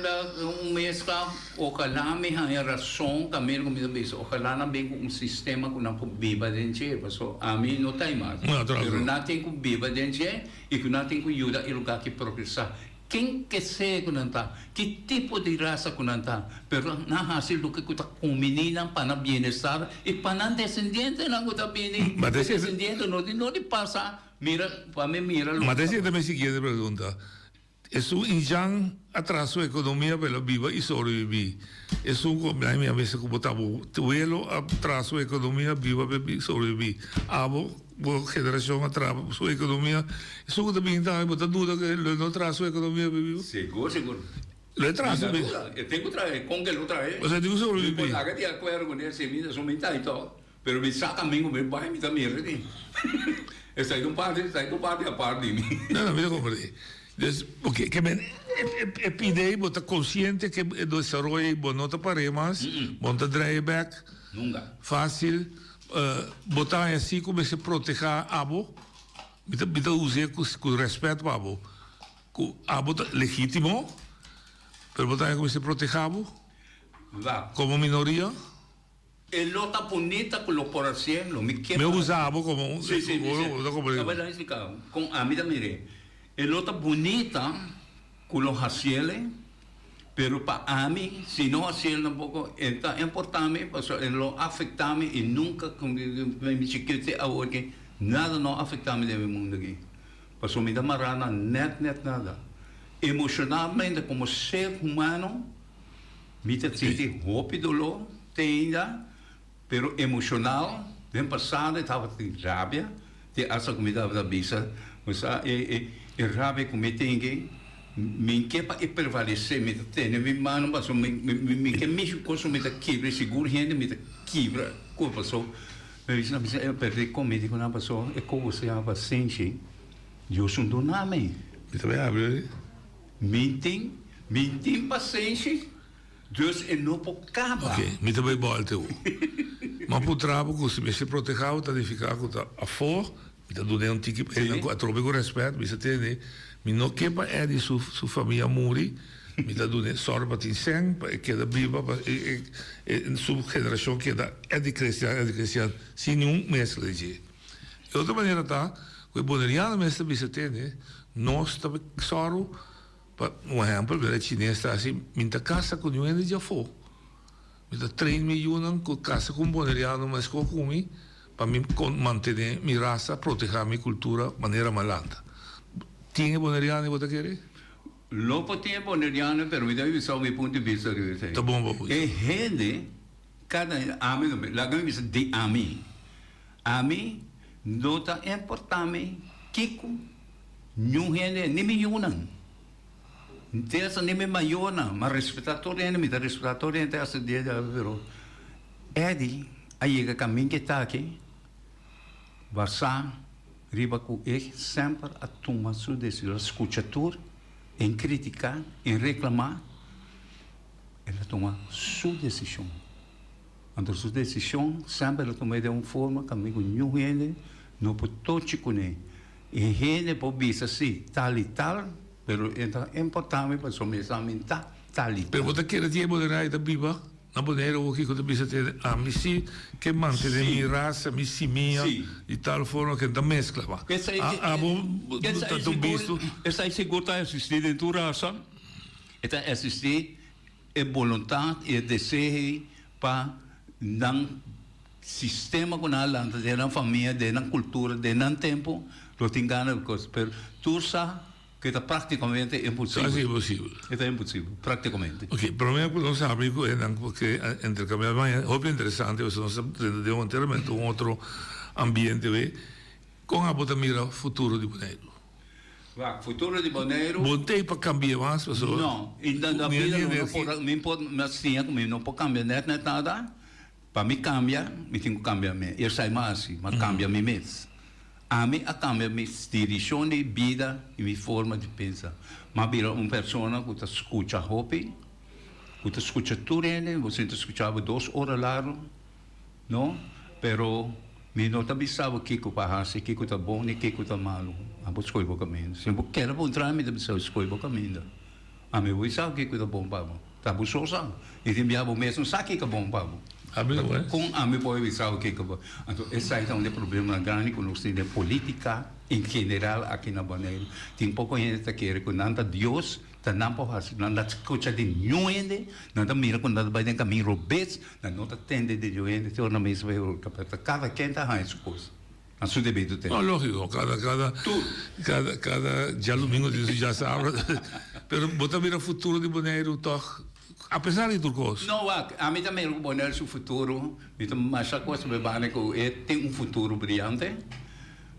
mesmo ojalá me há razão também como eu disse, ojalá não bem um sistema que não viva dentro, porque a mim não tem mais. Mas não tem que viva dentro e que não tem que ajudar o lugar que progressar. Quem que seja que não está, que tipo de raça que não está, pero não há sido que está com menina para não bem-estar e para não descendente não está bem, descendente não de passar, mira, para mim mira. Mas essa também seguinte pergunta. Es un injan atraso de economía para viva y sobrevivir. Es un problema a veces como tuelo atraso de economía viva y sobrevivir. Abo generación atraso su economía. Eso que también está mucha duda que el atraso de economía viva. Seguro. Lo atraso. Tengo otra vez, con que lo trae. O sea, tengo sobrevivir. Haga de acuerdo con ese mira son mitad y todo. Pero me saca amigo me va a mitad mierda. Está aí parte a parte de mim. Não, me comprei. Porque que pide botar consciente que o desenvolvimento não está para mais, não está drawback, fácil, botar assim como se proteger abo, me usar com respeito para abo, com abo legítimo, pero botar como se proteger abo, como minoria. El nota bonita con los por hacerlo, me usaba como con a mí también. El nota bonita con los hacerle, pero para mí si no hacerlo tampoco está importante, porque lo afecta y nunca con mi chiquete ahora que nada no afecta de mi mundo aquí. Porque me da marana net nada. Emocionalmente como ser humano, me senti hope e dolor, ainda. Pero emocional, bem passado, estava de rabia, de essa comida da bisa, mas a rabia que me tem me quer para prevalecer, me tem me mano, mas me quer me consumir da quebra, seguro gente me quebra, como passou, mas não precisa perder comida quando não passou, é como você a paciência, eu sou do nome, me também abre, me tem paciência, Deus é não pode acabar. Ok, me também volta eu. Mas por trabalho, se se proteger, está de ficar a fora, está dando um tique, a tropa com respeito, me tem, me não quer para de sua família morrer, me está dando sorte para ter sangue, para que ela viva, para sua geração que é de cristiano, sem nenhum mestre de de outra maneira tá, o boneriano mestre me tem, nós está sorte, para um exemplo, o chinês está assim, me está casa com nenhum de fora. Me dá 3 milhões com casa com boneriano, mas com mim, para mim manter minha raça, proteger minha cultura de maneira malanta. Tem boneriano e você quer? Não tem boneriano, mas me dá visão meu ponto de vista. Tá bom, papai. E gente, cada amigo, lá que me de amigo, não está importante, Kiko, não gente nem milhões. Essa nem me maiona, mas respeitatória me dá respeitatória essa dia pero Eddie aí que caminho que está aqui Barça riba com sempre a tomar sua decisão escutar em criticar em reclamar ela toma sua decisão então sua decisão sempre ela toma de uma forma caminho nenhum gente não pode tocar com ele e gente pode dizer assim tal e tal pero é importante para somente tal. Pero você quer dizer moderar da Bíblia, na maneira o que você precisa ter a missão que mantém minha raça, minha simia e tal forma que não mescla. Essa é segura assistir em tua raça, essa assistir é vontade e desejo para não sistema com a landa, de na família, de na cultura, de na tempo, não tem ganas de coisa, pero tu sabe que está praticamente impossível. Quase impossível. Está impossível, praticamente. Ok, para mim, não sabe porque intercambiar é muito interessante, você não sabe de um inteiramente um outro ambiente, com a bota mira futuro de Bonaire. Futuro de Bonaire. Botei para cambiar mais, pessoal. Não, ainda na vida não pode, mas tinha como não pode cambiar nada. Para mim cambiar, me tenho que cambiar mesmo. Eu sei mais, mas cambia me mesmo. A mim a cambia minha direção de vida e minha forma de pensar. Mas vira uma pessoa que escuta hopi, que escuta tudo, você escutava 2 horas lá, não? Pero me não sabia o que eu faço, o que está bom e o que está malo. A buscar o caminho. Se eu quero encontrar, me deve escolher o caminho. A me voi sa que cuida bom pabo. Tá bu so sa. E tem biabo mesmo sa que bom pabo. Com a me pode visar o que bom. Então esse é um problema grande com nós de política em geral aqui na Bonaire. Tem pouco gente que quer que nada Deus tá não pode nada escuta de nenhum nada mira quando nada vai dentro caminho robês não tá tende de nenhum torna mais vai cada quem tá há isso coisa. A sua debito tem. No, lógico, cada já domingo já sabe. Pero bota mira o futuro de Bonaire toch. Apesar de tudo coisa. Não, a mim também o Bonaire seu futuro, mas a coisa bem que tem futuro brilhante.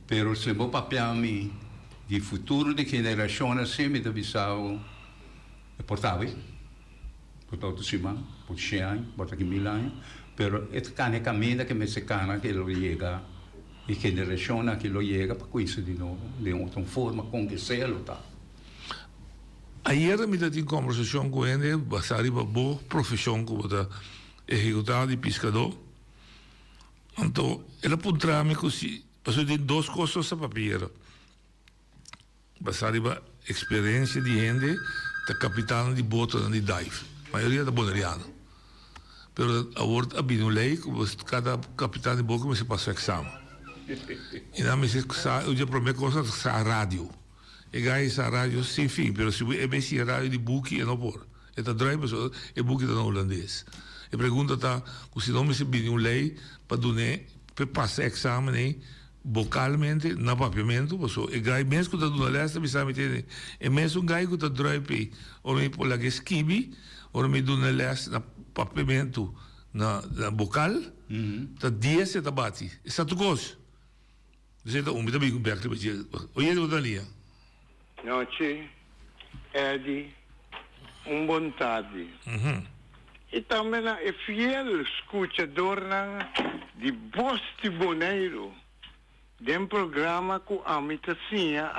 Pero se vou papel mim de futuro de geração assim me dá visão é portável. Portanto, cima, por 100 anos, por aqui 1000 anos. Pero é caminho que me se cana que ele chega. E geração que lo chega para coisa de novo, de outra forma com que seja lutar. Ayer me dei conversação com ele, basado em boa profissão como da executar de pescador. Então, ele apontou me que passou de duas coisas a papel. Basado em experiência de gente, da capitã de bota de dive, a maioria da boneriana. Pero agora havia uma lei que cada capitão de bota se passa o exame. E na minha eu já prometi coisa a rádio. E aí a rádio sem fim, mas se é bem a rádio de book e não por. É da drive, mas é book da holandês. E pergunta tá, se não me se bem uma lei para donar, para passar exame vocalmente, na papiamento, e aí mesmo que está dando lesta, me sabe ter, e mesmo que está drive, ou me por lá que esquibi, ou me dando lesta na papiamento, na vocal, tá 10 e tá bate. Isso é tudo coisa. Você está um bem com perto, mas olha o Dalia. Noite, Eddie, boa tarde. E também é fiel escutador de Voz de Bonaire, de um programa com a Abutacinha,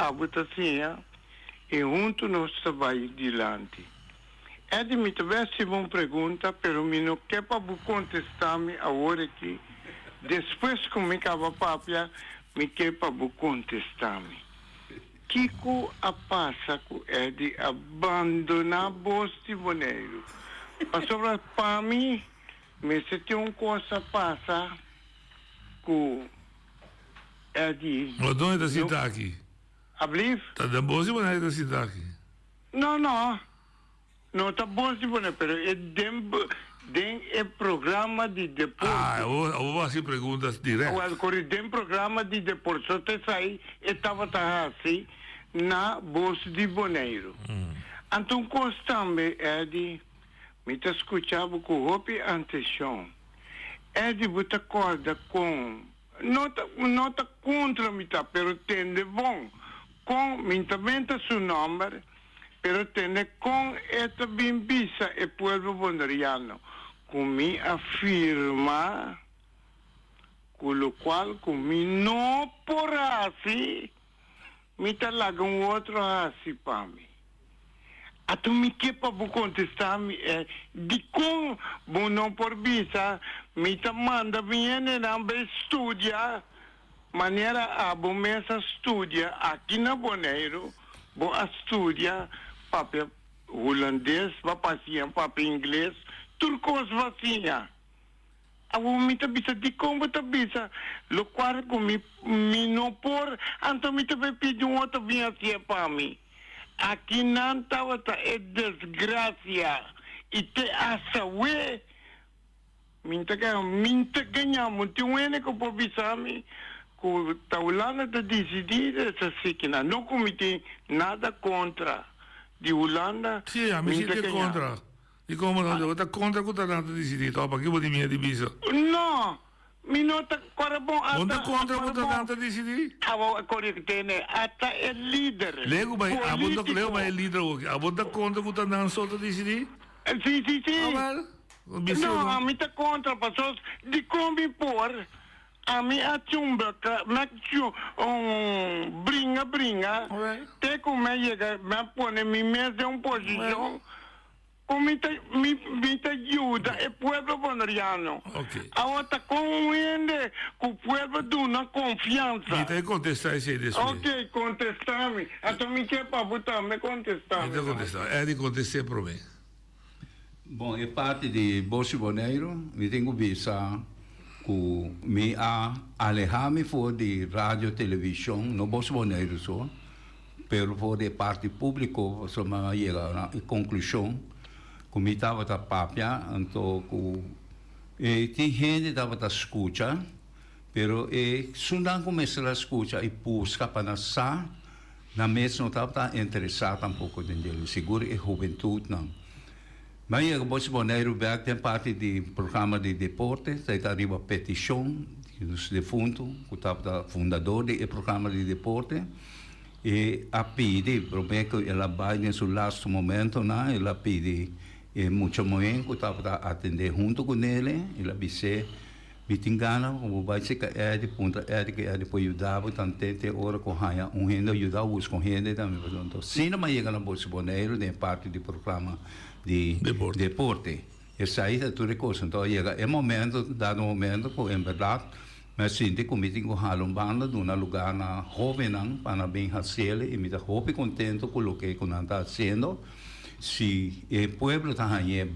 e junto nós vai adiante. Eddie, me tivesse uma pergunta, pero me não quer para contestar-me agora aqui. Depois que me acaba a papia, me quer para contestar-me. Kiko a passa com Eddie abandonar Voz de Bonaire. Para para mim, me se tem uma coisa passa com Eddie. Mas onde está cidade aqui? Abliv? Está da Voz de Bonaire da cidade aqui? Não, não está Voz de Bonaire, pero é de programa de deporte. Eu vou fazer perguntas diretas. Tem programa de deporte. Só te sai, estava assim, na Voz de Bonaire. Então, constante, Eddie, me te escutava com roupa e atenção. Eddie, você acorda com... Não está contra me, pero tem de bom. Com, me também seu número, pero tem com esta bimbisa e povo bonariano. Com me afirma, com o qual com me não por assim, me talaga outro assim para mim. A tu me que para contestar-me de como bom não por visa, me te manda viene na estudar, maneira a bom mesa estudia aqui na Bonaire, bom estudia papel holandês, papel papel inglês, turcos vacinha. A me te bisa de como te bisa, lo qual com me não por, então me te vai pedir outra vinha para mim. Aqui não estava é desgraça e te assaue minta ganhamos tem um ene que pode avisar-me que o Taulana está decidido essa siquina não cometi nada contra de Holanda sim, a mim é contra e como não está contra que está nada decidido para que vou de minha divisa não minuta agora bom onde contra o tratante decidir agora que tem até é líder lego vai a bunda lego vai líder a bunda contra o tratante só decidir sim não a mim tá contra pessoas de como impor a mim a chumba bringa te como chega me põe me mesa uma posição Mita ayuda el pueblo bonariano. Ok. Ahora conviene que el pueblo de una confianza. Mi te contestar esse después. Ok, contestame. Hasta mi que para botar me contestame. Mi te contestar. É de acontecer para mim. Bom, é parte de Bolso Boneiro. Me tenho visto que me alejar-me for de rádio e televisão, no Bolso Boneiro só. Pero for de parte pública, só me chega a conclusão. Como estava a papia, então tem gente que estava a escutar, pero se não começa a escutar e busca para nascer, na mesa não estava interessado um pouco dele, seguro é juventude não. Mas eu vou Boneiro tem parte do programa de deporte, está arriba a petição dos defuntos, que estava fundador do programa de deporte. E a pedir, prometo que ela vai nesse last momento, né? Ela pede muito momento que estava a atender junto com ele, ela disse, me engana, como vai ser que é de ponta, que é de para ajudar, tanto tem hora com raia, gente ajudar os com gente também, então, se não chega na Bolsa Boneiro, tem parte do programa de deporte. Essa aí é tudo coisa, então chega momento, dado momento, que em verdade, mas sim, tem como tem que halar banda de um lugar na jovem, para bem fazer, e me dá roupa contento com o que não está fazendo. Se o povo está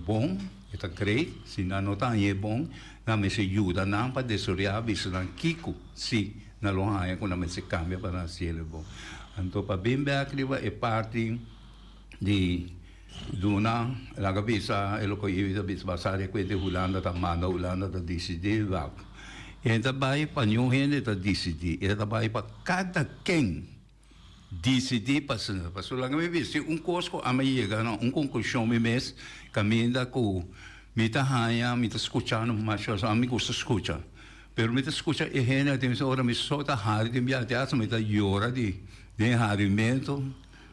bom, está great. Se não está bom, não me ajuda não para desoriar, visto não kiko, se não loja quando me se cambia para fazer bom. Então para bem é parte de uma la cabeça, é o que eu vi passar com a Holanda, tá manda Holanda tá decidir lá. E também para nenhum gente tá decidir, e também para cada quem decidir para lá que me visse coisa a me chega não conclusão me mês caminha com me tá hanha me tá escutando mas os amigos escuta pero me tá escuta e gente tem hora me solta hard de minha teatro me tá llora de enrarimento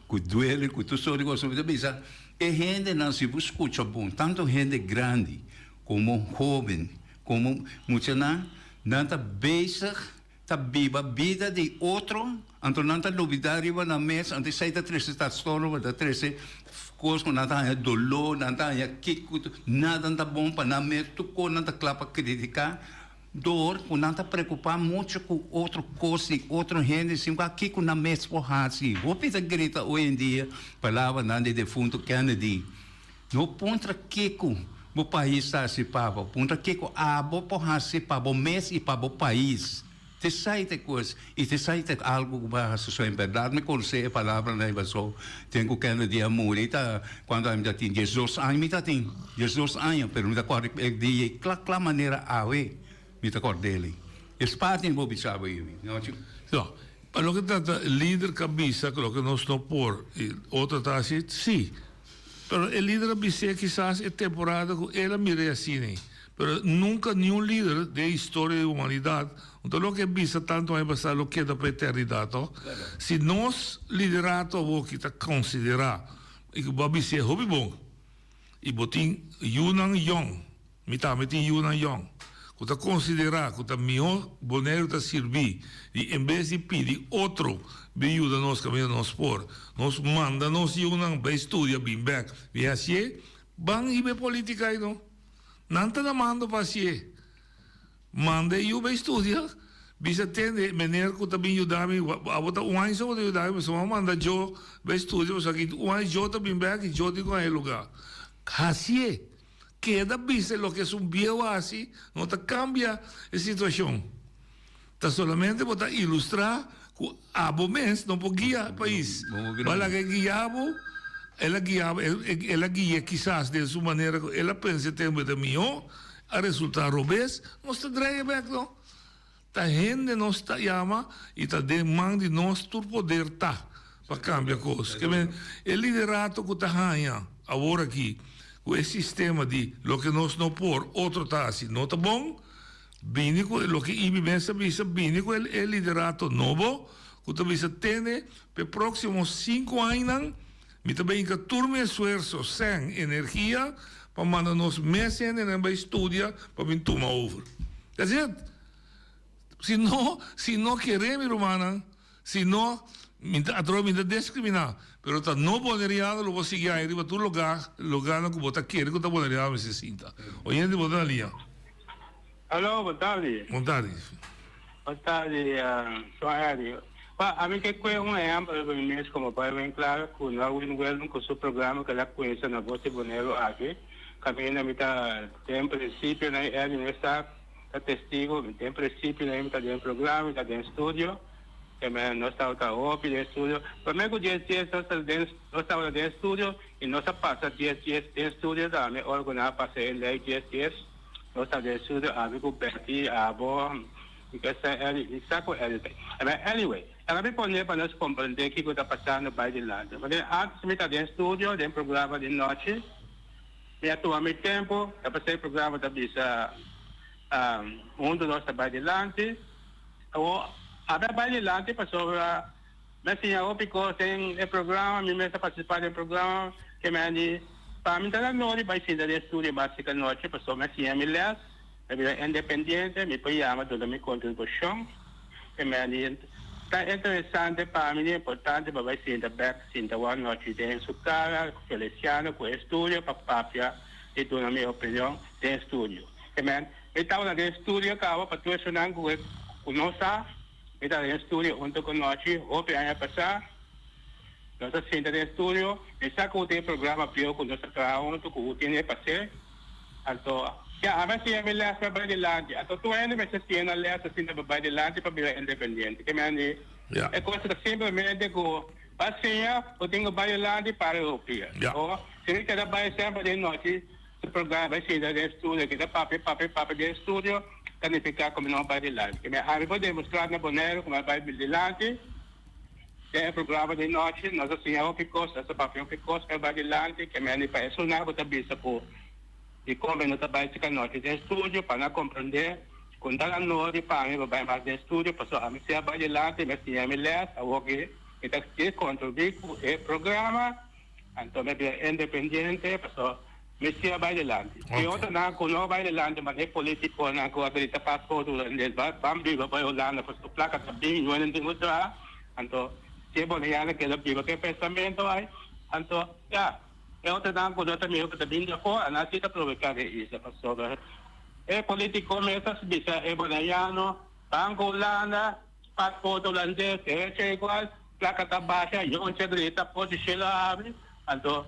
com duele com tudo sobre coisa me tá bisa e gente não se escuta bom tanto gente grande como jovem como muita não tá bezig tá viva vida de outro. Então não está novidade na mesa, antes sai da 13 está estouro, da 13 coisas não está dolor, não está nada está bom para na mesa, tu com não está claro para criticar, dor, não está preocupar muito com outra coisa, outra gente, assim, aqui com na mesa por assim. Vou pedir grita hoje em dia, palavra não de defunto Kennedy, no ponto que com o país está se pava, ponto que com a boa por assim para o mês e para o país. Te sai de coisa e te sai de algo que vai ser em verdade. Me conhece a palavra na invasão. Tenho que no dia morrer, quando eu me tinha 18 anos, me tinha 18 anos, mas me acordo de que maneira a ver, me acordo dele. Esse parte não observa eu. Não, para o que trata líder cabeça, que que nós não por, outra está assim, sim. Mas o líder cabeça quizás é temporada que ela mire assim, né? Pero nunca nenhum líder da história da humanidade, então o que visa tanto vai passar o que da eternidade, se nós liderato o que está considerar e que vai ser hobby bom e botin Yunnan Yong, metin Yunnan Yong, que está considerar que está melhor boneiro está servir e em vez de pedir outro me ajuda nós caminhar nós por, nós manda nós Yunnan para estudar bem back, e assim van e be política aí não. Não está mandando para si. Manda eu para estudar. Bisa tem maneira que também ajudar-me. A botar ano só para ajudar-me. Mas eu manda eu para estudar. Mas aqui ano eu também back e eu digo em lugar. Assim, queda bisa lo que é um viejo assim, não está cambia a situação. Está solamente para ilustrar que a mês não pode guiar o país. Para que guiamos. Ela guia quizás de sua maneira, ela pensa que tem de melhor, a resultado robês, nós está draiando back, não? Tá gente nós está chama e tá demanda nós todo poder tá para cambiar coisas. Que o liderato que está ganhando agora aqui, com esse sistema de lo que nós não por, outro tá assim, não tá bom, bem com lo que ibi pensa, bem com o liderato novo, que também se tem para próximos 5 anos. Me também que turma esforço sem energia para mandar nos meses para estudar para vir tomar over. That's it. Se não queremos, irmã, se não minta discriminar, pero tá no boneriano lo vou seguir aí, tu lugar não que bota querer que tá boneriano se sinta. Oyente bota ali. Alô, boa tarde. Boa tarde. Boa tarde, sou Hélio. A mim que é um exemplo mesmo como pai bem claro, que não é com o programa que ela conhece na Voz de Boneiro aqui, caminha me tá tem princípio na ele nessa testigo, tem princípio na está dentro programa, está dentro estúdio. Que nós estamos open no estúdio. Primeiro dia nós estamos dentro estúdio e nós passa dias dentro estúdio também, organizar passei lei dias. Nós estamos dentro estúdio, amigo Betty, avó, e que essa coisa. Anyway, ela me põe para nós compreender o que está passando no país de lá. Mas antes de estar dentro estúdio, dentro programa de noite, me atuo meu tempo, eu passei programa da bisa do nosso trabalho de lá. Ada balik lah nanti pasal mesti yang opiko tem program, mimi mesti participar do programa que me andi para mim tá no de baixo da estúdio básica noite pasal mesti yang milas, é independente, me payama toda minha contribuição que me andi tá interessante para mim é importante para baixo da back sinta one noite tem sucara, Feliciano com estúdio para papia e tu na minha opinião tem estúdio que me estava na estúdio acaba para tu sonhar com nossa está en estudio junto con noche, hoy año pasado, nos sienta en estudio, está con el programa pio con nuestro trabajo, junto con tiene pasé, alto, ya a veces me la hace para adelante, alto tú eres me sostiene la hace sin para adelante para vida independiente, que me han dicho, es cosa simplemente que pasea o tengo para adelante para Europa, o si queda para siempre de noche, el programa es en estudio, que da papel de estudio, significa como não vai adelante. Que me arriba demonstrar na Bonaire como vai adelante. Tem programa de noite, nós assim é ficou, essa papel ficou, que vai adelante, que me anipa isso na bota bisa por e como não trabalha essa noite de estúdio para compreender quando a noite para mim vai mais de estúdio, passou a me se vai adelante, me se me lê, a ok, então que contribuir com o programa, então me é independente, passou Messi vai adelante. E outra na não vai adelante, mas é político na que habilita passport do Bambi vai Holanda, para a placa também não é nenhum outro. Então, se boniana que ela vive que pensamento aí, então, já. É outra na que outra meio que também já foi, a nós está aproveitar isso, pastor. É político mesmo, bisa é boniano, Banco Holanda, passport holandês, é igual, placa tabaixa, eu não sei direito, pode ser lá, então.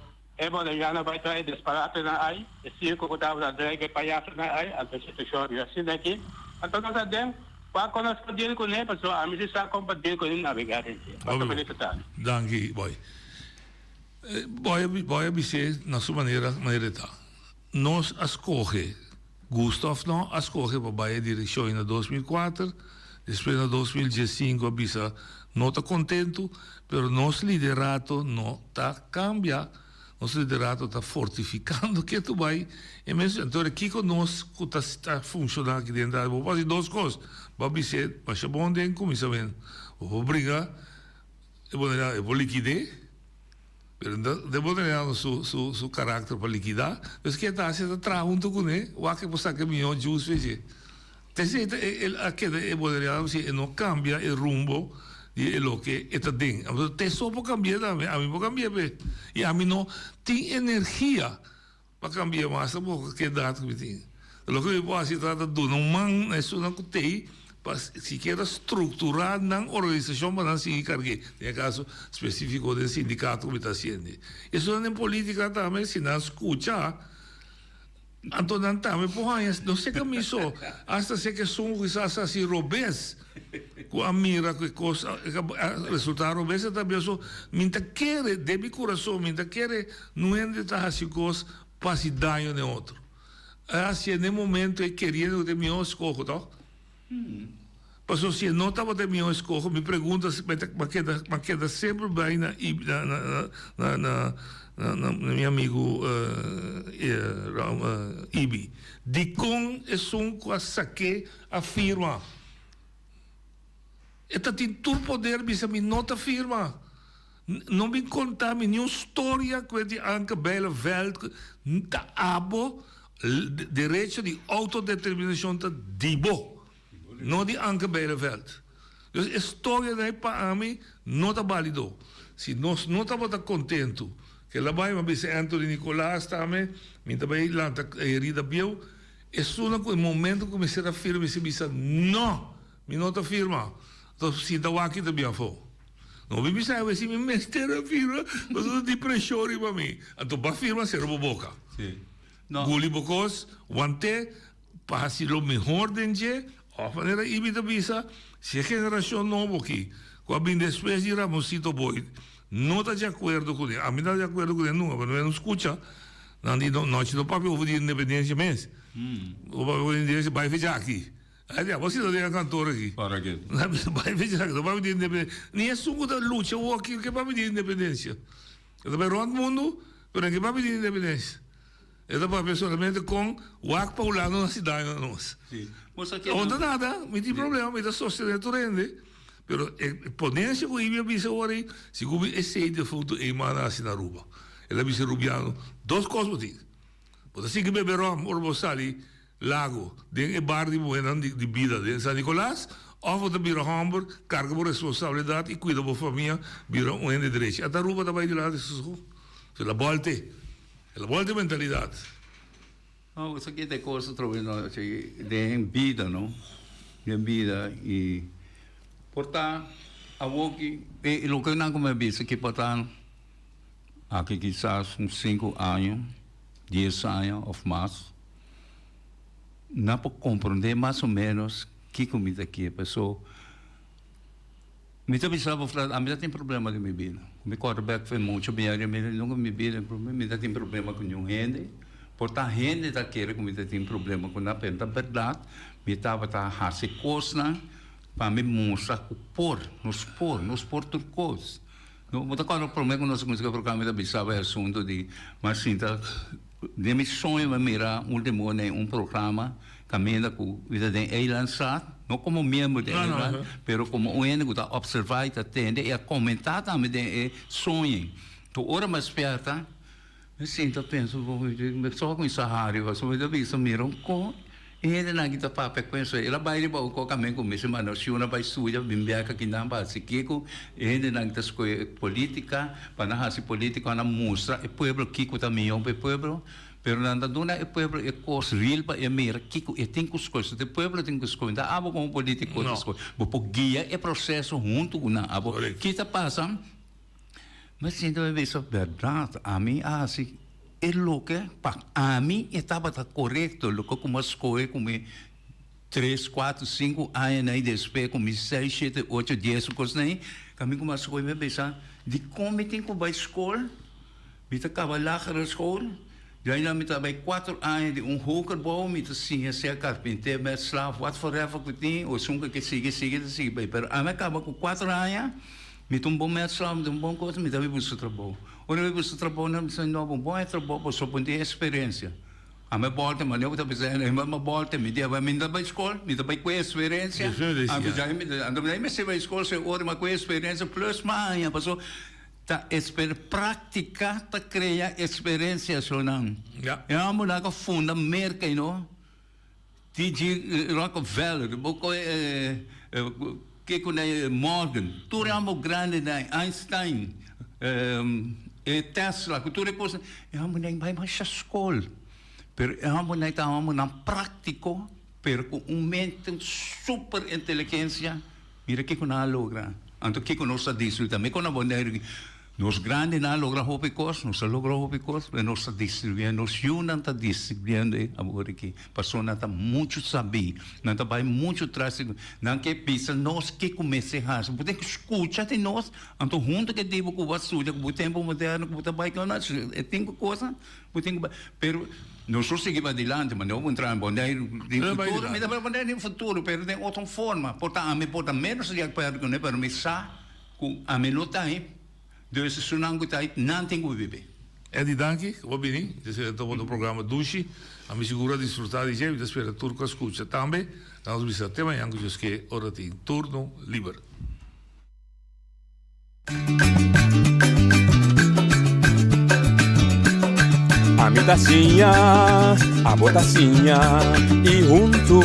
Boniano vai trazer disparate na aí, o circo que estava na drag palhaço na aí, a pessoa assim daqui. Então nós sabemos, quando nós podemos com ele, pessoal, a mim está compartilhando com ele navegar. Danke, boy. Boy, você na sua maneira tá. Nós escolhe, Gustav não escolhe para a direção em 2004, depois em 2015 bisa não está contento, mas nosso liderato não está cambiando. Nosso liderato está fortificando que tu vai e mesmo então aqui conosco está funcionando aqui dentro vou fazer duas coisas vou dizer mas é bom tem começamento vou brigar eu vou liquidar mas devo ter seu caráter para liquidar mas que está sendo trabalho junto com ele o que você quer melhor justo veja então aqui eu poderia dizer não cambia o rumbo e lo que está dentro. Te só para cambiar também, a mim para cambiar bem. E a mim não tem energia para cambiar mais, porque dado que tem. Lo que eu posso se trata de um man, isso não tem, para se quer estruturar na organização para não seguir carregar. Tem caso específico do sindicato que está sendo. Isso não é política também, se não escutar. Então não também, porra, não sei como isso, hasta sei que são quizás assim robês. Com a mira que coisa resultado vezes também só minta quer de meu coração minta quer não é de estar assim coisa para se danho no outro assim no momento é querendo de meu escolho tá passou se não estava de meu escolho me pergunta se mas queda sempre bem na meu amigo Ibi de com é coisa que afirma Eta tem todo poder, bisa me nota firma. Não me contar nenhuma história que de Anke Bijleveld da abo direito de autodeterminação da dibo, não de Anke Bijleveld. Dus a história daí para mim não está válido. Se nós não estamos contentes, que lá vai, mas Anthony Nicolás também, me também lá está herida biel, é só um momento que começar a firma e se bisa, não, me não está firma. Então, se está aqui também foi. Não me bisa, eu se me mestre a firma, mas eu de pressão para mim. Então, para firma, será uma boca. Sim. Guli bocos, wante, para se lo melhor dentro, a maneira ibita bisa, se a geração nova aqui, quando vem depois de Ramosito Boy, não está de acordo com ele. A mim está de acordo com ele nunca, mas não escuta. Nós não papel ovo de independência mesmo. O papel de independência vai fechar aqui. Aí, você não tem cantor aqui. Para quê? Vai fechar aqui, não vai de independência. Nem é suco da luta, o aqui que vai de independência. Eu também rodo o mundo, mas que vai de independência. Eu papel solamente com o arco paulano na cidade nossa. Não dá nada, não tem problema, me dá sostenimento rende. Pero ponense com ibia bisa ori, se gubi esse de fundo e mana na ruba. Ela bisa rubiano, duas coisas tem. Pode ser que beberam orbosali lago, den bar de buena de vida de San Nicolás, ou de bira Hamburg, carga por responsabilidade e cuida da família, bira ende direito. A ruba também de lá de sujo. Se la volte mentalidade. Não, isso aqui é coisa trovando de vida, não? De vida e portanto, a Woki, e o que não como visto que portanto, aqui quizás uns 5 anos, 10 anos ou mais, não pode compreender mais ou menos que comida aqui é pessoa. Me pensava falar, a minha tem problema com minha vida. Me quarterback foi muito bem, a minha nunca me vida, me tem problema com nenhum gente. Portanto, gente da queira comida tem problema com a pena, verdade, me estava a fazer coisa para me mostrar nos por turcos. Não vou dar o problema que nós começamos a programa da Bissau é assunto de, mas sim, de meu sonho é mirar um programa caminha com vida de lançado, não como membro de Eilan, mas como um ente que observar e atende e comentar também de sonho. Então, hora mais perto, eu sinto, penso, só com essa área, eu só me vista miram com ele na kita papai com isso, ela vai ir para o caminho com isso, mas se uma vai estudar, bimbiaca que não vai se quico, ele na kita escolha política, para não fazer política, para mostrar o povo quico também o povo, pero nanda duna o povo é coisa real para é mira quico é tem que escolher, o povo tem que escolher, da abo como político escolher, vou guiar o processo junto com a abo, kita passa, mas sinto é isso verdade, a mim assim é louco, para a mim estava correto, louco como escolher como 3, 4, 5 anos aí depois, como 6, 7, 8, 10 coisas aí, caminho como escolher me pensar de como tem que vai escola, me tá cavalaca na escola, daí lá me tá vai 4 anos de hooker bom, me tá sim ser carpinteiro, mestre, what forever que tem, ou sunga que sigue, pero a mim acaba com 4 anos, me tá bom mestre, me tá bom coisa, me tá vai buscar trabalho. Ora eu busco trabalho, não sei não bom é trabalho, só por ter experiência. A minha volta, mas eu estava pensando, a minha volta, me dava me dá para escola, me dá para com experiência. A já me se vai escola, se ora com experiência plus mais, passou tá prática, tá criar experiência só não. É uma coisa funda merca, não? TG Rockefeller, boco que com Morgan, tudo é muito grande, Einstein, Tesla, tudo é coisa, é uma nem vai mais escola. Pero vamos na prático, pero com mente super inteligência, mira que não logra. Então que nós disso também com a bandeira nos grandes não logra hopicos, nós logra hopicos, mas nós distribuindo, nós não está distribuindo agora aqui. Pessoa não está muito saber, não está vai muito tráfico, não que pensa nós que comece a fazer, porque que escuta de nós, então junto que devo com o suja, com o tempo moderno, com o trabalho que nós tem coisa, pero nós seguimos adiante, mas não vamos entrar em bandeira de futuro, mas é bandeira de futuro, pero tem outra forma, portanto a mim pode menos de acordo com para me sa com a minuta aí. Dus zolang het tijd nanting we viver. Eddie, danke. Wat ben ik? Dus het wordt een programma Dushi. A mi sicuro disfrutar di gente, spero turco ascolta tambe. Dan we zijn tema yang dus che ora ti turno libero. A mi botacinha, e junto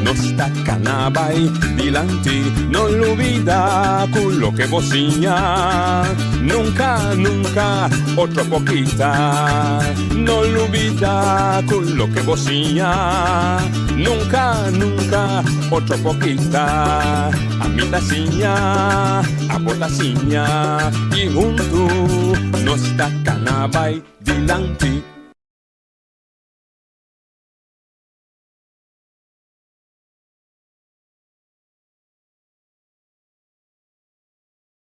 nos tacanabay dilante, no olvida con lo que vocinha, nunca, nunca, otro poquita, no olvida con lo que vocinha, nunca, nunca, otro poquita, a mi tacinha, a botacinha, y junto nos tacanabay dilante.